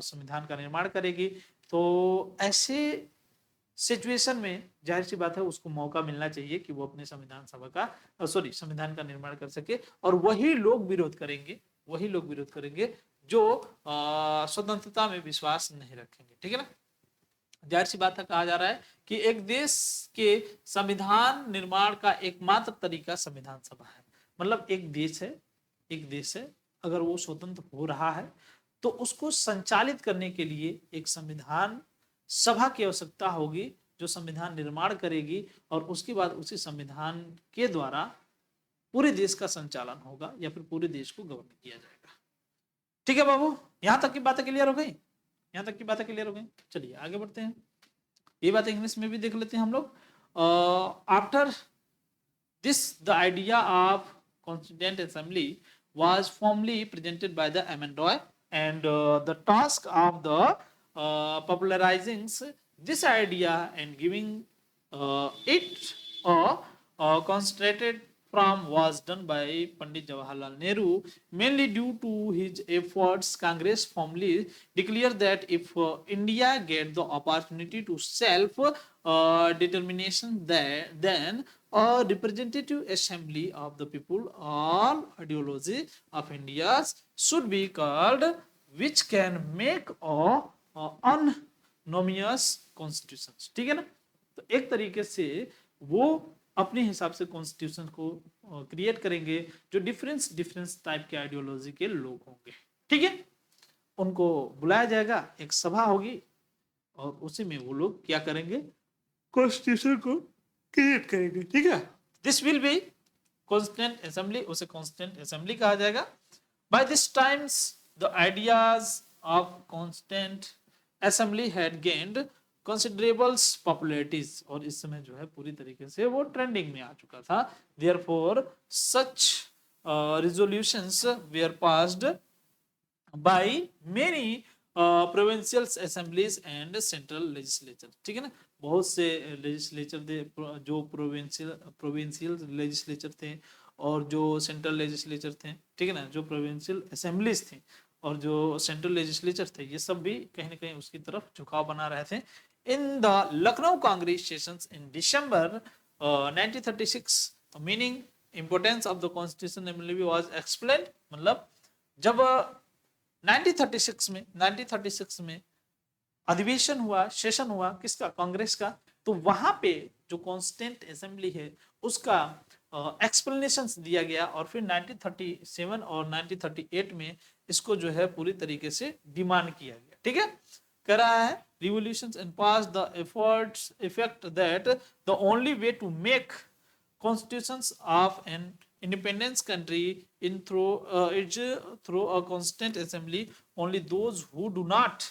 संविधान का निर्माण करेगी, तो ऐसे सिचुएशन में जाहिर सी बात है उसको मौका मिलना चाहिए कि वो अपने संविधान का निर्माण कर सके और वही लोग विरोध करेंगे जो स्वतंत्रता में विश्वास नहीं रखेंगे। ठीक है ना, जाहिर सी बात है, कहा जा रहा है कि एक देश के संविधान निर्माण का एकमात्र तरीका संविधान सभा है। मतलब एक देश है अगर वो स्वतंत्र हो रहा है तो उसको संचालित करने के लिए एक संविधान सभा की आवश्यकता होगी जो संविधान निर्माण करेगी और उसके बाद उसी संविधान के द्वारा पूरे देश का संचालन होगा या फिर पूरे देश को गवर्न किया जाएगा। ठीक है बाबू, यहां तक की बातें क्लियर हो गई, चलिए आगे बढ़ते हैं। ये बात इंग्लिश में भी देख लेते हैं हम लोग। After the idea of Constituent Assembly was formally presented by the Amendoy, and the task of the popularizing this idea and giving it a concentrated form was done by Pandit Jawaharlal Nehru. Mainly due to his efforts, Congress formally declared that if India get the opportunity to self determination, then a representative assembly of the people, all ideology of India should be called, which can make a unanimous constitution. ठीक है ना? तो एक तरीके से वो अपने हिसाब से कॉन्स्टिट्यूशन को क्रिएट करेंगे जो डिफरेंस टाइप के आइडियोलॉजी के लोग होंगे। ठीक है, उनको बुलाया जाएगा, एक सभा होगी और उसी में वो लोग क्या करेंगे, कॉन्स्टिट्यूशन को क्रिएट करेंगे। ठीक है, this will be constituent assembly, उसे कॉन्स्टिट्यूएंट असेंबली कहा जाएगा। By this times the ideas of constituent assembly had gained considerable popularities, और इस समय जो है पूरी तरीके से वो ट्रेंडिंग में आ चुका था। Therefore such resolutions were passed by many provincial assemblies and central legislature। ठीक है ना, बहुत से लेजिस्लेचर थे जो प्रोविंशियल लेजिस्लेचर थे और जो सेंट्रल लेजिस्लेचर थे। ठीक है ना, जो प्रोविंशियल असेंबलीज थी और जो सेंट्रल लेजिस्लेचर थे, ये सब भी कहीं ना कहीं उसकी तरफ झुकाव बना रहे थे। In the Lucknow Congress sessions in December 1936, meaning importance of the Constitution Assembly was explained। मतलब जब 1936 में अधिवेशन हुआ, सेशन हुआ किसका, कांग्रेस का, तो वहां पे जो कॉन्स्टिट्यूएंट असेंबली है उसका एक्सप्लेनेशंस दिया गया और फिर 1937 और 1938 में इसको जो है पूरी तरीके से डिमांड किया गया। ठीक है, कह रहा है revolutions and passed the effect that the only way to make constitutions of an independent country is through a constituent assembly। Only those who do not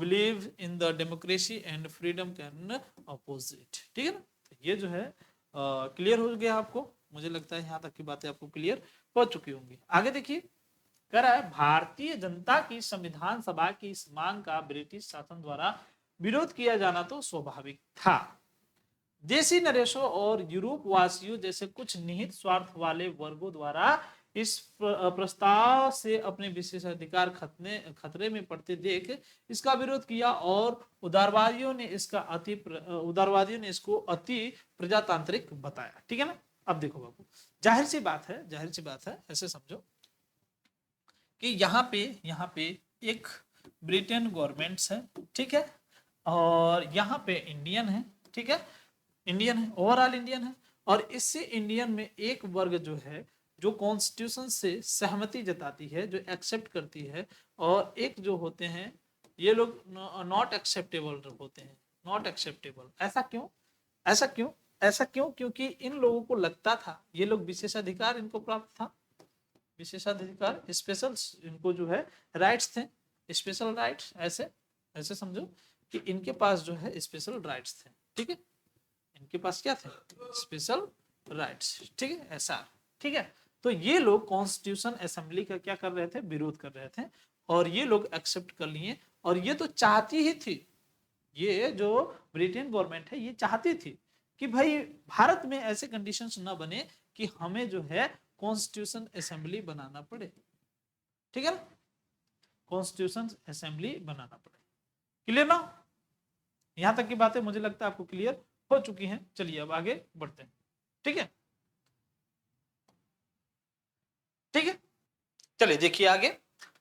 believe in the democracy and freedom can oppose it। ठीक है ना, ये जो है क्लियर हो गया आपको, मुझे लगता है यहाँ तक की बातें आपको क्लियर हो चुकी होंगी। आगे देखिए, कह रहा है भारतीय जनता की संविधान सभा की इस मांग का ब्रिटिश शासन द्वारा विरोध किया जाना तो स्वाभाविक था। देशी नरेशों और यूरोप वासियों जैसे कुछ निहित स्वार्थ वाले वर्गों द्वारा इस प्रस्ताव से अपने विशेषाधिकार खतरे में पड़ते देख इसका विरोध किया और उदारवादियों ने इसको अति प्रजातांत्रिक बताया। ठीक है ना, अब देखो बाबू, जाहिर सी बात है, ऐसे समझो कि यहाँ पे एक ब्रिटेन गवर्नमेंट्स है। ठीक है, और यहाँ पे इंडियन है। ठीक है, इंडियन है, ओवरऑल इंडियन है, और इससे इंडियन में एक वर्ग जो है जो कॉन्स्टिट्यूशन से सहमति जताती है, जो एक्सेप्ट करती है, और एक जो होते हैं ये लोग नॉट एक्सेप्टेबल होते हैं, नॉट एक्सेप्टेबल। ऐसा क्यों? क्योंकि इन लोगों को लगता था ये लोग विशेषाधिकार इनको प्राप्त था, विशेषाधिकार, स्पेशल इनको जो है राइट्स थे, स्पेशल राइट्स। ऐसे समझो कि इनके पास जो है स्पेशल राइट्स थे। ठीक है, इनके पास क्या थे, स्पेशल राइट्स। ठीक है, ऐसा। ठीक है, तो ये लोग कॉन्स्टिट्यूशन असेंबली का क्या कर रहे थे, विरोध कर रहे थे, और ये लोग एक्सेप्ट कर लिए। और ये तो चाहती ही थी, ये जो ब्रिटेन गवर्नमेंट है ये चाहती थी कि भाई भारत में ऐसे कंडीशंस ना बने कि हमें जो है कॉन्स्टिट्यूशन असेंबली बनाना पड़े। ठीक है ना, कॉन्स्टिट्यूशन असेंबली बनाना पड़े। क्लियर ना, यहां तक की बातें मुझे लगता है आपको क्लियर हो चुकी हैं। चलिए अब आगे बढ़ते हैं। ठीक है, चलिए देखिए आगे।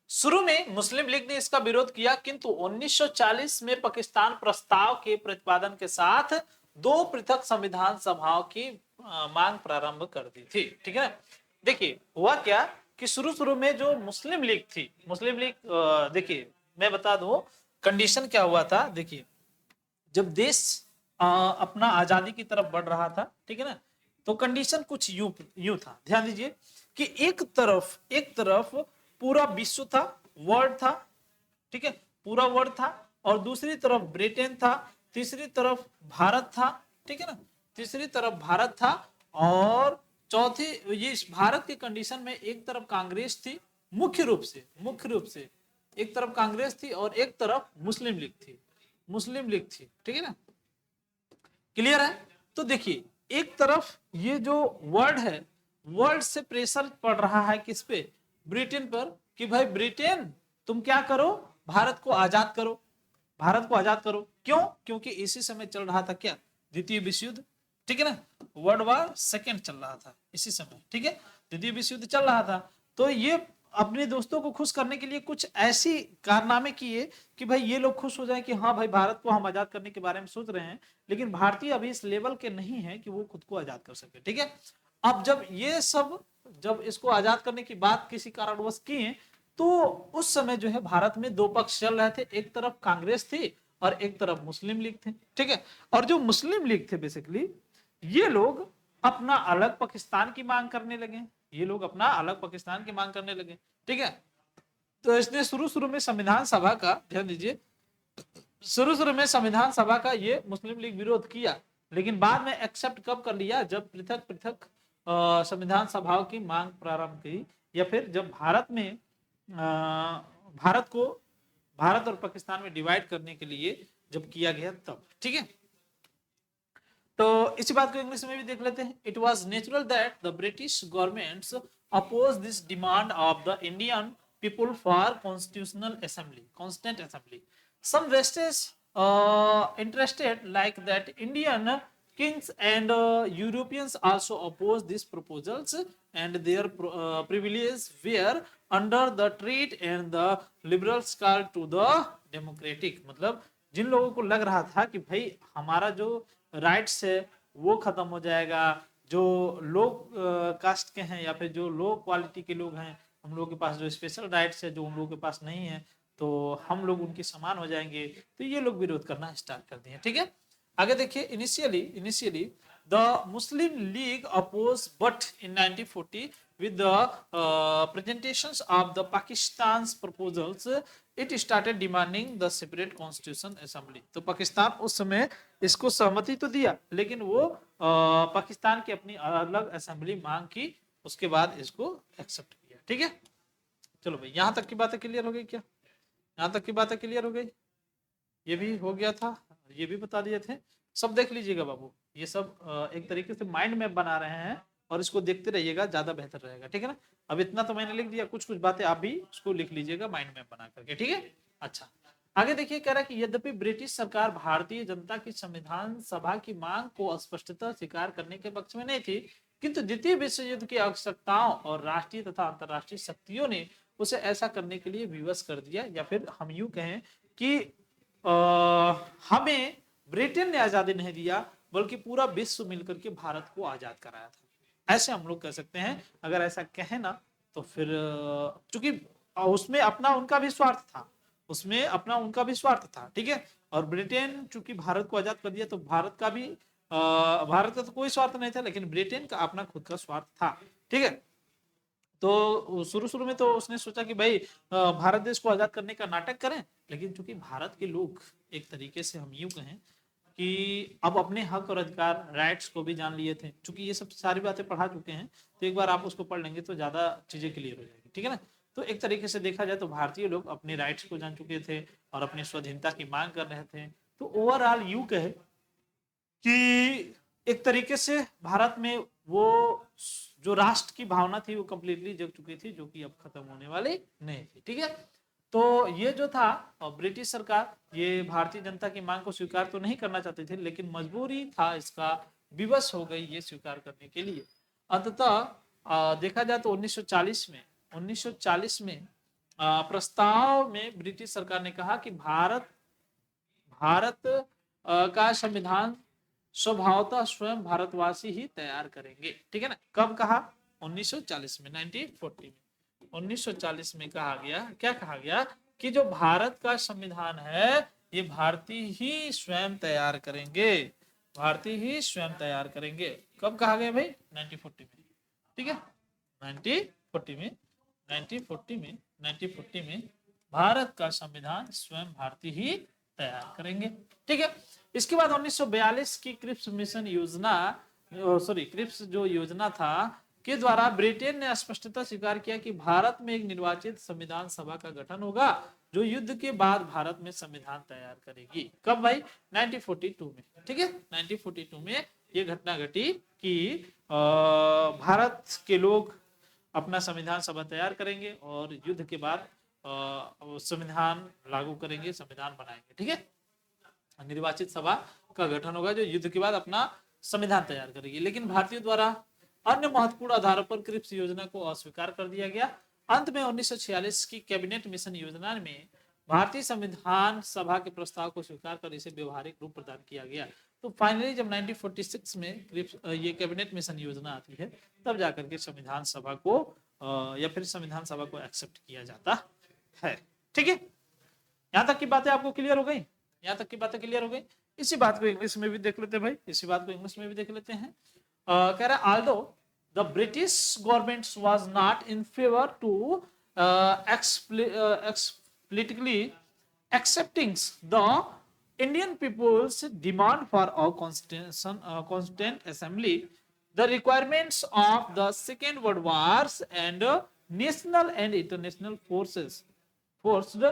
शुरू में मुस्लिम लीग ने इसका विरोध किया, किंतु 1940 में पाकिस्तान प्रस्ताव के प्रतिपादन के साथ दो पृथक संविधान सभाओं की मांग प्रारंभ कर दी थी। ठीक है, देखिए हुआ क्या कि शुरू में जो मुस्लिम लीग थी, मुस्लिम लीग, देखिए मैं बता दूं कंडीशन क्या हुआ था। देखिए जब देश अपना आजादी की तरफ बढ़ रहा था, ठीक है ना, तो कंडीशन कुछ यूं था, ध्यान दीजिए कि एक तरफ पूरा विश्व था, वर्ल्ड था, ठीक है, पूरा वर्ल्ड था, और दूसरी तरफ ब्रिटेन था, तीसरी तरफ भारत था, ठीक है ना, तीसरी तरफ भारत था, और चौथे, ये भारत के कंडीशन में एक तरफ कांग्रेस थी, मुख्य रूप से एक तरफ कांग्रेस थी और एक तरफ मुस्लिम लीग थी, ठीक है ना, क्लियर है। तो देखिए एक तरफ ये जो वर्ल्ड है, वर्ल्ड से प्रेशर पड़ रहा है किस पे, ब्रिटेन पर, कि भाई ब्रिटेन तुम क्या करो, भारत को आजाद करो, भारत को आजाद करो। क्यों? क्योंकि इसी समय चल रहा था क्या, द्वितीय विश्व युद्ध, ठीक है ना, वर्ल्ड वॉर सेकेंड चल रहा था इसी समय, ठीक है, द्वितीय विश्व युद्ध चल रहा था। तो ये अपने दोस्तों को खुश करने के लिए कुछ ऐसी कारनामे किए कि भाई ये लोग खुश हो जाएं कि हाँ भाई भारत को हम आजाद करने के बारे में सोच रहे हैं, लेकिन भारतीय अभी इस लेवल के नहीं है कि वो खुद को आजाद कर सके, ठीक है। अब जब ये सब, जब इसको आजाद करने की बात किसी कारणवश किए, तो उस समय जो है भारत में दो पक्ष चल रहे थे, एक तरफ कांग्रेस थी और एक तरफ मुस्लिम लीग थे, ठीक है। और जो मुस्लिम लीग थे बेसिकली, ये लोग अपना अलग पाकिस्तान की मांग करने लगे, ये लोग अपना अलग पाकिस्तान की मांग करने लगे, ठीक है। तो इसने शुरू में संविधान सभा का, ध्यान दीजिए, शुरू में संविधान सभा का ये मुस्लिम लीग विरोध किया, लेकिन बाद में एक्सेप्ट कब कर लिया, जब पृथक पृथक संविधान सभाओं की मांग प्रारंभ की, या फिर जब भारत में भारत और पाकिस्तान में डिवाइड करने के लिए जब किया गया तब, ठीक है। तो इसी बात को इंग्लिश में भी देख लेते हैं। It was natural that the British governments oppose this demand of the Indian people for constitutional assembly, constant assembly. Some Westers interested like that Indian kings and Europeans also opposed these proposals, and their privileges were under the treat and the liberals called to the democratic. मतलब जिन लोगों को लग रहा था कि भाई हमारा जो राइट्स है वो खत्म हो जाएगा, जो लोग कास्ट के हैं या फिर जो लो क्वालिटी के लोग हैं, हम लोगों के पास जो स्पेशल राइट्स है जो उन लोगों के पास नहीं है, तो हम लोग उनके समान हो जाएंगे, तो ये लोग विरोध करना स्टार्ट कर दिए, ठीक है। आगे देखिए, initially the Muslim League oppose, but in 1940 with the presentations of the Pakistan's proposals, it started demanding the separate constitution assembly. तो पाकिस्तान उस समय इसको सहमति तो दिया, लेकिन वो पाकिस्तान की अपनी अलग असेंबली मांग की, उसके बाद इसको एक्सेप्ट किया, ठीक है। चलो भाई, यहां तक की बातें क्लियर हो गई क्या? यहां तक की बातें क्लियर हो गई, ये भी हो गया था, ये भी बता दिए थे, सब देख लीजिएगा बाबू, ये सब एक तरीके से माइंड मैप बना रहे हैं और इसको देखते रहिएगा, ज्यादा बेहतर रहेगा, ठीक है ना। अब इतना तो मैंने लिख दिया, कुछ कुछ बातें आप भी उसको लिख लीजिएगा माइंड मैप बना करके, ठीक है। अच्छा, आगे देखिए, कह रहा है कि यद्यपि ब्रिटिश सरकार भारतीय जनता की संविधान सभा की मांग को स्पष्टतः स्वीकार करने के पक्ष में नहीं थी, किंतु द्वितीय विश्व युद्ध की आवश्यकताओं और राष्ट्रीय तथा अंतरराष्ट्रीय शक्तियों ने उसे ऐसा करने के लिए विवश कर दिया, या फिर हम यूं कहें कि हमें ब्रिटेन ने आजादी नहीं दिया, बल्कि पूरा विश्व मिलकर के भारत को आजाद कराया था, ऐसे हम लोग कह सकते हैं। अगर ऐसा कहें ना, तो फिर चूंकि उसमें अपना उनका भी स्वार्थ था, उसमें अपना उनका भी स्वार्थ था, ठीक है। और ब्रिटेन चूंकि भारत को आजाद कर दिया, तो भारत का तो कोई स्वार्थ नहीं था, लेकिन ब्रिटेन का अपना खुद का स्वार्थ था, ठीक है। तो शुरू में तो उसने सोचा कि भाई भारत देश को आजाद करने का नाटक करें, लेकिन चूंकि भारत के लोग एक तरीके से हम यूं कहें कि अब अपने हक और अधिकार, राइट्स को भी जान लिए थे, चूंकि ये सब सारी बातें पढ़ा चुके हैं, तो एक बार आप उसको पढ़ लेंगे तो ज्यादा चीजें क्लियर हो जाएगी, ठीक है ना। तो एक तरीके से देखा जाए तो भारतीय लोग अपने राइट्स को जान चुके थे और अपनी स्वाधीनता की मांग कर रहे थे। तो ओवरऑल यूं कहे कि एक तरीके से भारत में वो जो राष्ट्र की भावना थी वो कंप्लीटली जग चुकी थी, जो कि अब खत्म होने वाली नहीं थी, ठीक है। तो ये जो था, ब्रिटिश सरकार ये भारतीय जनता की मांग को स्वीकार तो नहीं करना चाहती थी, लेकिन मजबूरी था इसका, विवश हो गई ये स्वीकार करने के लिए। अंततः देखा जाए तो 1940 में प्रस्ताव में ब्रिटिश सरकार ने कहा कि भारत का संविधान स्वभावतः स्वयं भारतवासी ही तैयार करेंगे, ठीक है ना। कब कहा? 1940 में, 1940 में कहा गया, क्या कहा गया कि जो भारत का संविधान है ये भारतीय ही स्वयं तैयार करेंगे, भारतीय ही स्वयं तैयार करेंगे। कब कहा गया भाई? 1940 में, ठीक है। 1940 में भारत का संविधान स्वयं भारतीय ही तैयार करेंगे, ठीक है। इसके बाद 1942 की क्रिप्स मिशन योजना सॉरी क्रिप्स जो योजना था के द्वारा ब्रिटेन ने स्पष्टता स्वीकार किया कि भारत में एक निर्वाचित संविधान सभा का गठन होगा जो युद्ध के बाद भारत में संविधान तैयार करेगी। कब भाई? 1942 में। ठीक है, 1942 में ये घटना घटी कि भारत के लोग अपना संविधान सभा तैयार करेंगे और युद्ध के बाद संविधान लागू करेंगे, संविधान बनाएंगे। ठीक है, निर्वाचित सभा का गठन होगा जो युद्ध के बाद अपना संविधान तैयार करेगी। लेकिन भारतीयों द्वारा अन्य महत्वपूर्ण आधारों पर क्रिप्स योजना को अस्वीकार कर दिया गया। अंत में 1946 की कैबिनेट मिशन योजना में भारतीय संविधान सभा के प्रस्ताव को स्वीकार कर इसे व्यवहारिक रूप प्रदान किया गया। तो फाइनली जब 1946 में ये कैबिनेट मिशन योजना आती है तब जाकर के संविधान सभा को या फिर संविधान सभा को एक्सेप्ट किया जाता है। ठीक है, यहाँ तक की बातें आपको क्लियर हो गई? यहाँ तक की बातें क्लियर हो गई? इसी बात को इंग्लिश में भी देख लेते हैं भाई, इसी बात को इंग्लिश में भी देख लेते हैं। कह रहा है although the British government was not in favor to explicitly accepting the Indian people's demand for a constant assembly, the requirements of the Second World Wars and national and international forces forced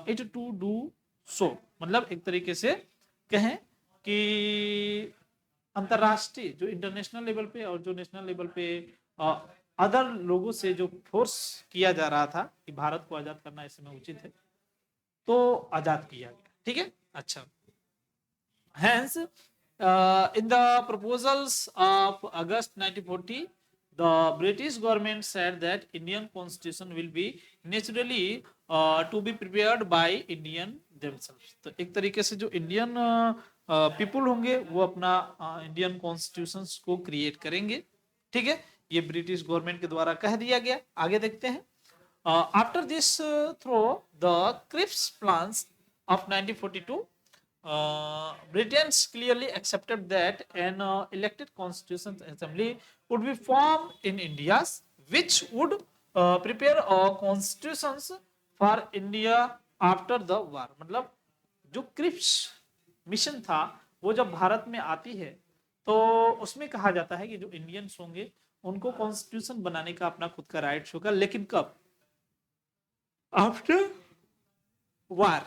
it to do so। मतलब एक तरीके से कहें कि अंतरराष्ट्रीय जो इंटरनेशनल लेवल पे और जो नेशनल लेवल पे अदर लोगों से जो फोर्स किया जा रहा था कि भारत को आजाद करना इस समय उचित है, तो आजाद किया गया। ठीक है, अच्छा। Hence, in the proposals of August 1940, the British government said that Indian constitution will be naturally to be prepared by Indian themselves। तो एक तरीके से जो इंडियन पीपुल होंगे वो अपना इंडियन कॉन्स्टिट्यूशन को क्रिएट करेंगे। ठीक है, ये ब्रिटिश गवर्नमेंट के द्वारा कह दिया गया। आगे देखते हैं। After this through the Cripps plans of 1942, Britons clearly accepted that an elected constitution assembly would be formed in India, which would prepare a constitutions for India after the war। मतलब जो क्रिप्स मिशन था वो जब भारत में आती है तो उसमें कहा जाता है कि जो इंडियंस होंगे उनको कॉन्स्टिट्यूशन बनाने का अपना खुद का राइट्स होगा, लेकिन कब? आफ्टर वार।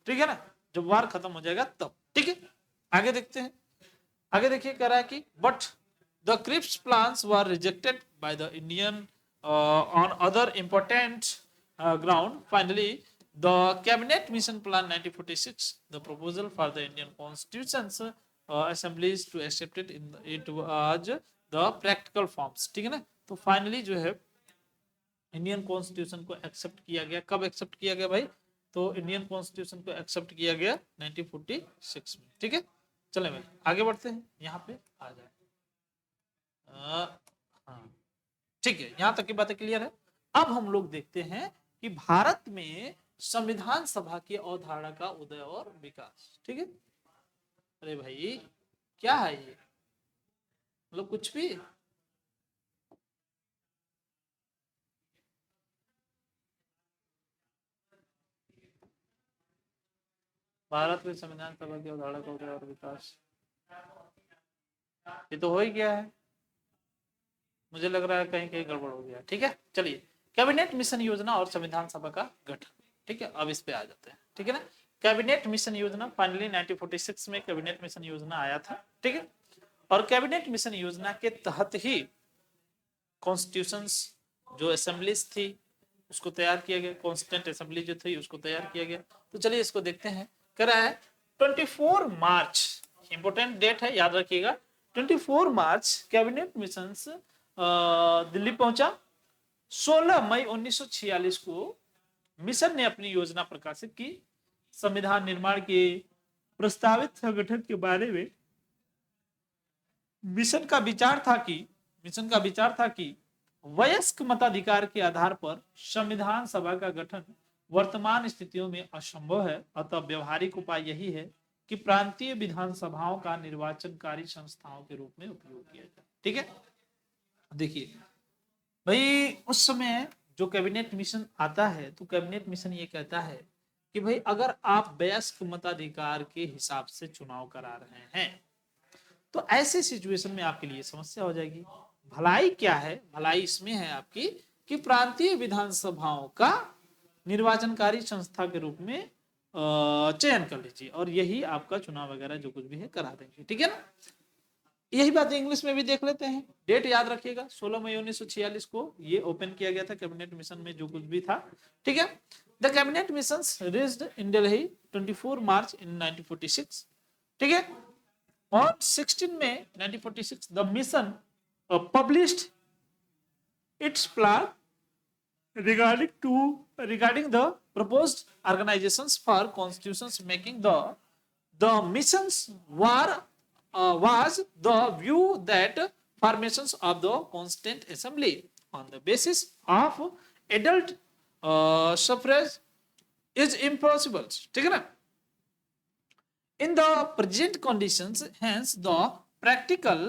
ठीक है ना, जब वार खत्म हो जाएगा तब। ठीक है, आगे देखते हैं। आगे देखिए, कह रहा है कि but the Cripps plans were rejected by the Indian on other important ground. Finally the cabinet mission plan 1946, the proposal for the Indian constitutions assemblies to accept it was the practical forms. ठीक है ना, तो फाइनली जो है इंडियन कॉन्स्टिट्यूशन को एक्सेप्ट किया गया। कब एक्सेप्ट किया गया भाई? तो इंडियन कॉन्स्टिट्यूशन को एक्सेप्ट किया गया 1946 में। ठीक है, चले भाई आगे बढ़ते हैं। यहाँ पे आ जाए। हाँ ठीक है, यहाँ तक की बातें क्लियर है। अब हम लोग देखते हैं कि भारत में संविधान सभा की अवधारणा का उदय और विकास। ठीक है, अरे भाई क्या है ये, मतलब कुछ भी। भारत में संविधान सभा की अवधारणा का उदय और विकास, ये तो हो ही गया है। मुझे लग रहा है कहीं कहीं गड़बड़ हो गया। ठीक है, चलिए कैबिनेट मिशन योजना और संविधान सभा का गठन। ठीक है, अब इस पे आ जाते हैं। ठीक है ना, कैबिनेट मिशन योजना फाइनली 1946 में कैबिनेट मिशन योजना आया था। ठीक है, और कैबिनेट मिशन योजना के तहत ही कॉन्स्टिट्यूशंस जो असेंबलीज थी उसको तैयार किया गया, कॉन्स्टेंट असेंबली जो थी उसको तैयार किया गया। तो चलिए इसको देखते हैं। कह रहा है 24 मार्च, इंपोर्टेंट डेट है याद रखिएगा, 24 मार्च कैबिनेट मिशन दिल्ली पहुंचा। 16 मई 1946 को मिशन ने अपनी योजना प्रकाशित की। संविधान निर्माण के प्रस्तावित संगठन के बारे में मिशन का विचार था कि वयस्क मताधिकार के आधार पर संविधान सभा का गठन वर्तमान स्थितियों में असंभव है। अतः व्यवहारिक उपाय यही है कि प्रांतीय विधानसभाओं का निर्वाचनकारी संस्थाओं के रूप में उपयोग किया जाए। ठीक है, देखिए भाई उस समय जो कैबिनेट मिशन आता है तो कैबिनेट मिशन ये कहता है कि भाई अगर आप वयस्क मताधिकार के हिसाब से चुनाव करा रहे हैं तो ऐसे सिचुएशन में आपके लिए समस्या हो जाएगी। भलाई क्या है? भलाई इसमें है आपकी कि प्रांतीय विधानसभाओं का निर्वाचनकारी संस्था के रूप में चयन कर लीजिए और यही आपका चुनाव वगैरह जो कुछ भी है करा देंगे, ठीक है ना। यही बात इंग्लिश में भी देख लेते हैं। डेट याद रखिएगा, 16 मई 1946 को ये ओपन किया गया था कैबिनेट मिशन में जो कुछ भी था, ठीक है। The cabinet mission reached in Delhi 24 मार्च इन 1946, ठीक है। On 16 May 1946, the mission published its plan regarding the proposed organizations for constitutions making. The missions was the view that formations of the Constituent Assembly on the basis of adult suffrage is impossible, ठीक है ना। In the present conditions, hence the practical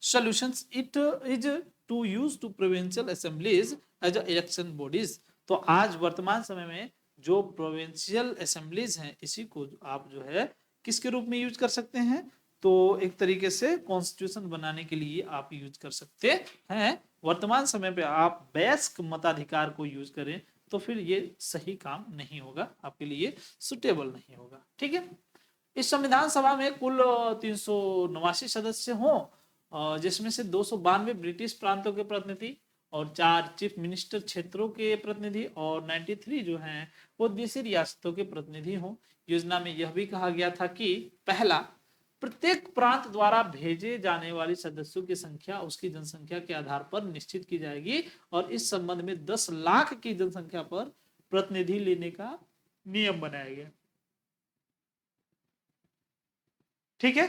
solutions it is to use to provincial assemblies as election bodies। तो आज वर्तमान समय में जो प्रोविंशियल असेंबलीज हैं इसी को आप जो है किसके रूप में यूज कर सकते हैं? तो एक तरीके से कॉन्स्टिट्यूशन बनाने के लिए आप यूज कर सकते हैं। वर्तमान समय पे आप वयस्क मताधिकार को यूज करें तो फिर ये सही काम नहीं होगा, आपके लिए सुटेबल नहीं होगा, ठीक है। इस संविधान सभा में कुल 389 सदस्य हों, जिसमें से 292 ब्रिटिश प्रांतों के प्रतिनिधि और 4 चीफ मिनिस्टर क्षेत्रों के प्रतिनिधि और 93 जो हैं वो देशी रियासतों के प्रतिनिधि हों। योजना में यह भी कहा गया था कि पहला, प्रत्येक प्रांत द्वारा भेजे जाने वाली सदस्यों की संख्या उसकी जनसंख्या के आधार पर निश्चित की जाएगी और इस संबंध में 10 लाख की जनसंख्या पर प्रतिनिधि लेने का नियम बनाया गया, ठीक है।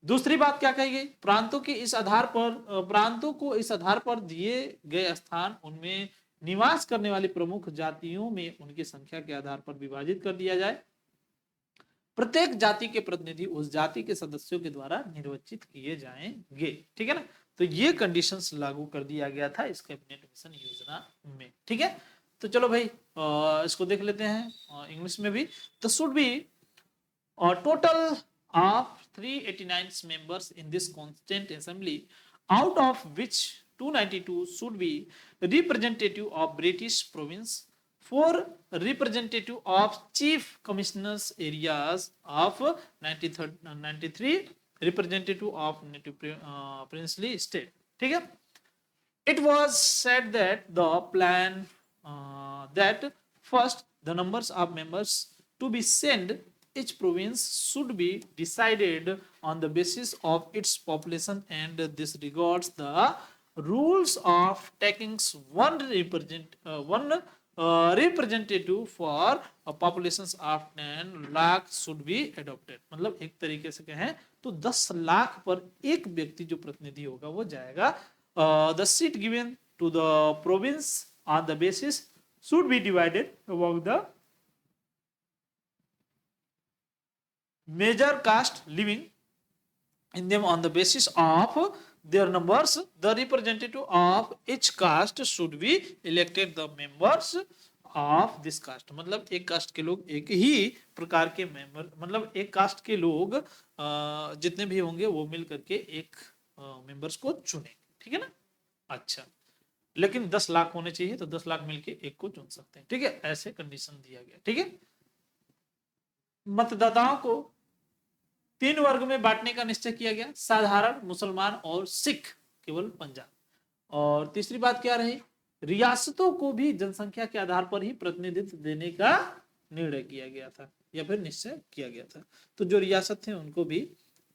दूसरी बात क्या कही गई? प्रांतों को इस आधार पर दिए गए स्थान उनमें निवास करने वाली प्रमुख जातियों में उनकी संख्या के आधार पर विभाजित कर दिया जाए। प्रत्येक जाति के प्रतिनिधि उस जाति के सदस्यों के द्वारा निर्वाचित किए जाएंगे, ठीक है ना। तो ये कंडीशंस लागू कर दिया गया था इस कैबिनेट मिशन योजना में, ठीक है। तो चलो भाई इसको देख लेते हैं इंग्लिश में भी। तो should be total of 389 members in this Constituent Assembly, out of which 292 should be representative of British province, 4 representative of chief commissioners areas of 93 representative of native princely state, ठीक है। It was said that the plan that first the numbers of members to be sent each province should be decided on the basis of its population and disregards the rules of taking one representative for populations of 10 lakh should be adopted। मतलब एक तरीके से कहें तो 10 लाख पर एक व्यक्ति जो प्रतिनिधि होगा वो जाएगा। The seat given to the province on the basis should be divided among the major caste living in them on the basis of their numbers. The representative of each caste should be elected the members of this caste। मतलब एक कास्ट के लोग एक ही प्रकार के मेंबर, मतलब एक कास्ट के लोग जितने भी होंगे वो मिल करके एक मेंबर्स को चुनेंगे, ठीक है ना। अच्छा, लेकिन 10 लाख होने चाहिए तो 10 लाख मिलके एक को चुन सकते हैं, ठीक है। ऐसे कंडीशन दिया गया, ठीक है। मतदाताओं को 3 वर्ग में बांटने का निश्चय किया गया, साधारण, मुसलमान और सिख, केवल पंजाब। और तीसरी बात क्या रही? रियासतों को भी जनसंख्या के आधार पर ही प्रतिनिधित्व देने का निर्णय किया गया था या फिर निश्चय किया गया था। तो जो रियासत थे उनको भी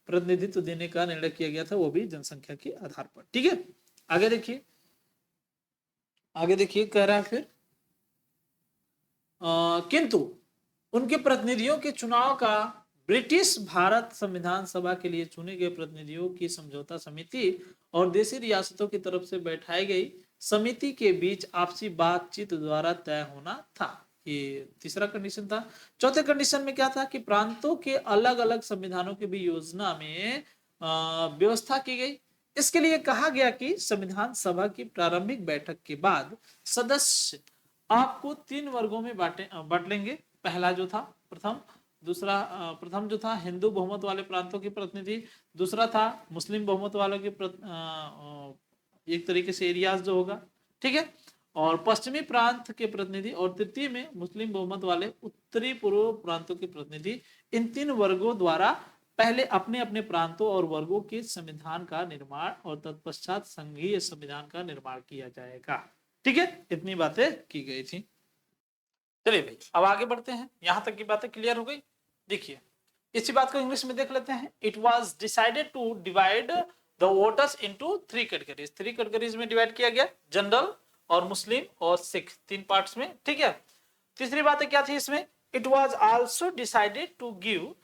प्रतिनिधित्व देने का निर्णय किया गया था, वो भी जनसंख्या के आधार पर, ठीक है। आगे देखिए कह रहा है फिर किंतु उनके प्रतिनिधियों के चुनाव का ब्रिटिश भारत संविधान सभा के लिए चुने गए प्रतिनिधियों की समझौता समिति और देशी रियासतों की तरफ से बैठाई गई समिति के बीच आपसी बातचीत द्वारा तय होना था। ये तीसरा कंडीशन था। चौथे कंडीशन में क्या था कि प्रांतों के अलग अलग संविधानों की भी योजना में व्यवस्था की गई। इसके लिए कहा गया कि संविधान सभा की प्रारंभिक बैठक के बाद सदस्य आपको 3 वर्गों में बांट लेंगे। पहला जो था, प्रथम दूसरा प्रथम जो था हिंदू बहुमत वाले प्रांतों की प्रतिनिधि, दूसरा था मुस्लिम बहुमत वालों की एक तरीके से एरियाज जो होगा, ठीक है, और पश्चिमी प्रांत के प्रतिनिधि, और तृतीय में मुस्लिम बहुमत वाले उत्तरी पूर्व प्रांतों के प्रतिनिधि। इन तीन वर्गों द्वारा पहले अपने अपने प्रांतों और वर्गों के संविधान का निर्माण और तत्पश्चात संघीय संविधान का निर्माण किया जाएगा। ठीक है, इतनी बातें की गई थी। चलिए भाई अब आगे बढ़ते हैं, यहां तक की बातें क्लियर हो गई। देखिए इसी बात को इंग्लिश में देख लेते हैं। It was decided to divide the voters into 3 categories. 3 categories में डिवाइड किया गया, जनरल और मुस्लिम और सिख, 3 पार्ट्स में, ठीक है। तीसरी बात क्या थी इसमें, it was also decided to give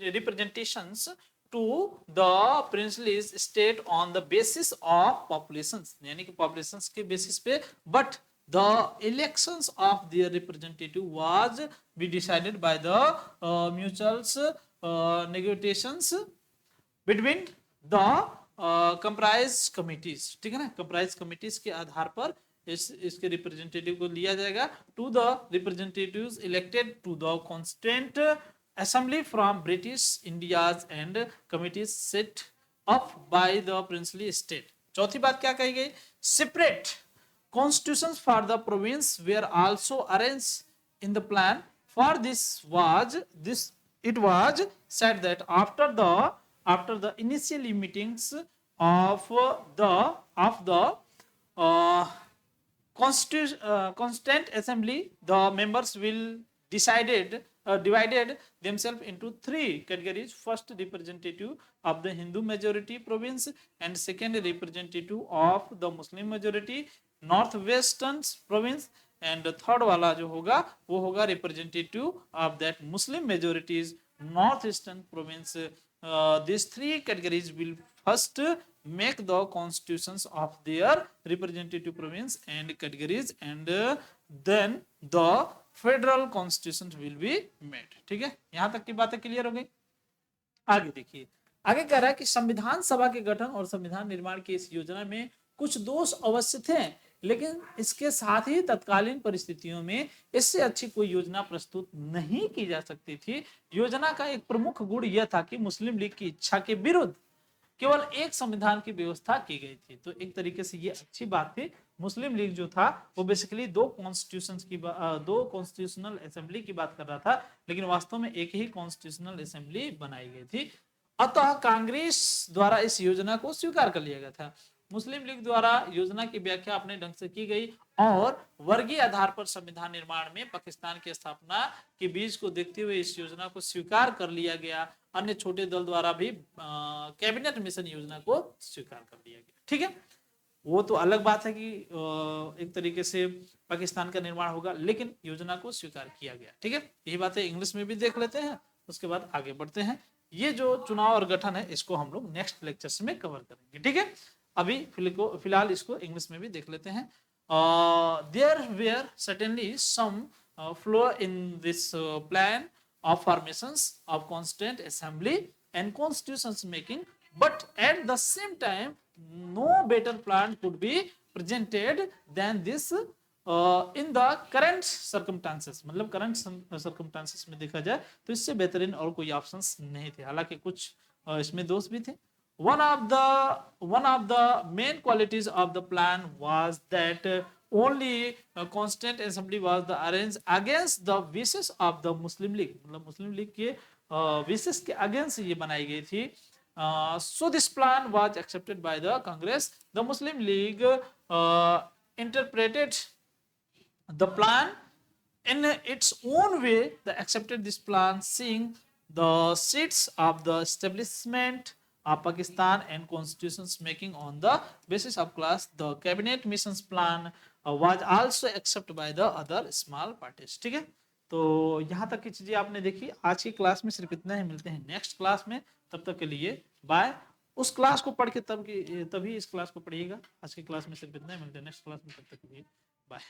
representations to the princely state on the basis of populations, यानी कि पॉपुलेशंस के बेसिस पे, but the elections of their representative was be decided by the mutual negotiations between the comprised committees, ठीक है ना, comprised committees के आधार पर इसके रिप्रेजेंटेटिव को लिया जाएगा। To the representatives elected to the constituent assembly from British Indias and committees set up by the princely state. चौथी बात क्या कही गई, separate constitutions for the province were also arranged in the plan. For this it was said that after the initial meetings of the constant assembly, the members will divided themselves into 3 categories. First, representative of the Hindu majority province, and second, representative of the Muslim majority north western province, and third वाला जो होगा वो होगा representative of that Muslim majorities north eastern province. This 3 categories will first make the constitutions of their representative province and categories, and then the federal constitution will be made. ठीक है, यहां तक की बातें क्लियर हो गई। आगे देखिए, आगे कह रहा है कि संविधान सभा के गठन और संविधान निर्माण की इस योजना में कुछ दोष अवश्य थे, लेकिन इसके साथ ही तत्कालीन परिस्थितियों में इससे अच्छी कोई योजना प्रस्तुत नहीं की जा सकती थी। योजना का एक प्रमुख गुण यह था कि मुस्लिम लीग की इच्छा के विरुद्ध केवल एक संविधान की व्यवस्था की गई थी। तो एक तरीके से ये अच्छी बात थी। मुस्लिम लीग जो था वो बेसिकली दो कॉन्स्टिट्यूशनल असेंबली की बात कर रहा था, लेकिन वास्तव में एक ही कॉन्स्टिट्यूशनल असेंबली बनाई गई थी। अतः कांग्रेस द्वारा इस योजना को स्वीकार कर लिया गया था। मुस्लिम लीग द्वारा योजना की व्याख्या अपने ढंग से की गई और वर्गीय आधार पर संविधान निर्माण में पाकिस्तान की स्थापना के बीच को देखते हुए इस योजना को स्वीकार कर लिया गया। अन्य छोटे दल द्वारा भी कैबिनेट मिशन योजना को स्वीकार कर लिया गया। ठीक है, वो तो अलग बात है कि एक तरीके से पाकिस्तान का निर्माण होगा, लेकिन योजना को स्वीकार किया गया। ठीक है, यही बातें इंग्लिश में भी देख लेते हैं, उसके बाद आगे बढ़ते हैं। ये जो चुनाव और गठन है इसको हम लोग नेक्स्ट लेक्चर्स में कवर करेंगे। ठीक है, अभी फिलहाल इसको इंग्लिश में भी देख लेते हैं। There were certainly some flaw in this plan of formations of constituent assembly and constitutions making, but at the same time no better plan could be presented than this in the current circumstances. मतलब करंट सर्कमस्टांसेस में देखा जाए तो इससे बेहतरीन और कोई ऑप्शंस नहीं थे, हालांकि कुछ इसमें दोष भी थे। One of the main qualities of the plan was that only constant assembly was the arranged against the wishes of the Muslim League। मतलब मुस्लिम लीग के विशेष के अगेंस्ट ये बनाई गई थी। So this plan was accepted by the Congress. The Muslim League interpreted the plan in its own way. They accepted this plan, seeing the seats of the establishment of Pakistan and constitutions making on the basis of class. The cabinet missions plan was also accepted by the other small parties। ठीक है, तो यहाँ तक की चीजें आपने देखी। आज की क्लास में सिर्फ इतना ही, मिलते हैं नेक्स्ट क्लास में, तब तक के लिए बाय। उस क्लास को पढ़ के तभी इस क्लास को पढ़िएगा। आज की क्लास में सिर्फ इतना ही, मिलते हैं नेक्स्ट क्लास में, तब तक के लिए बाय।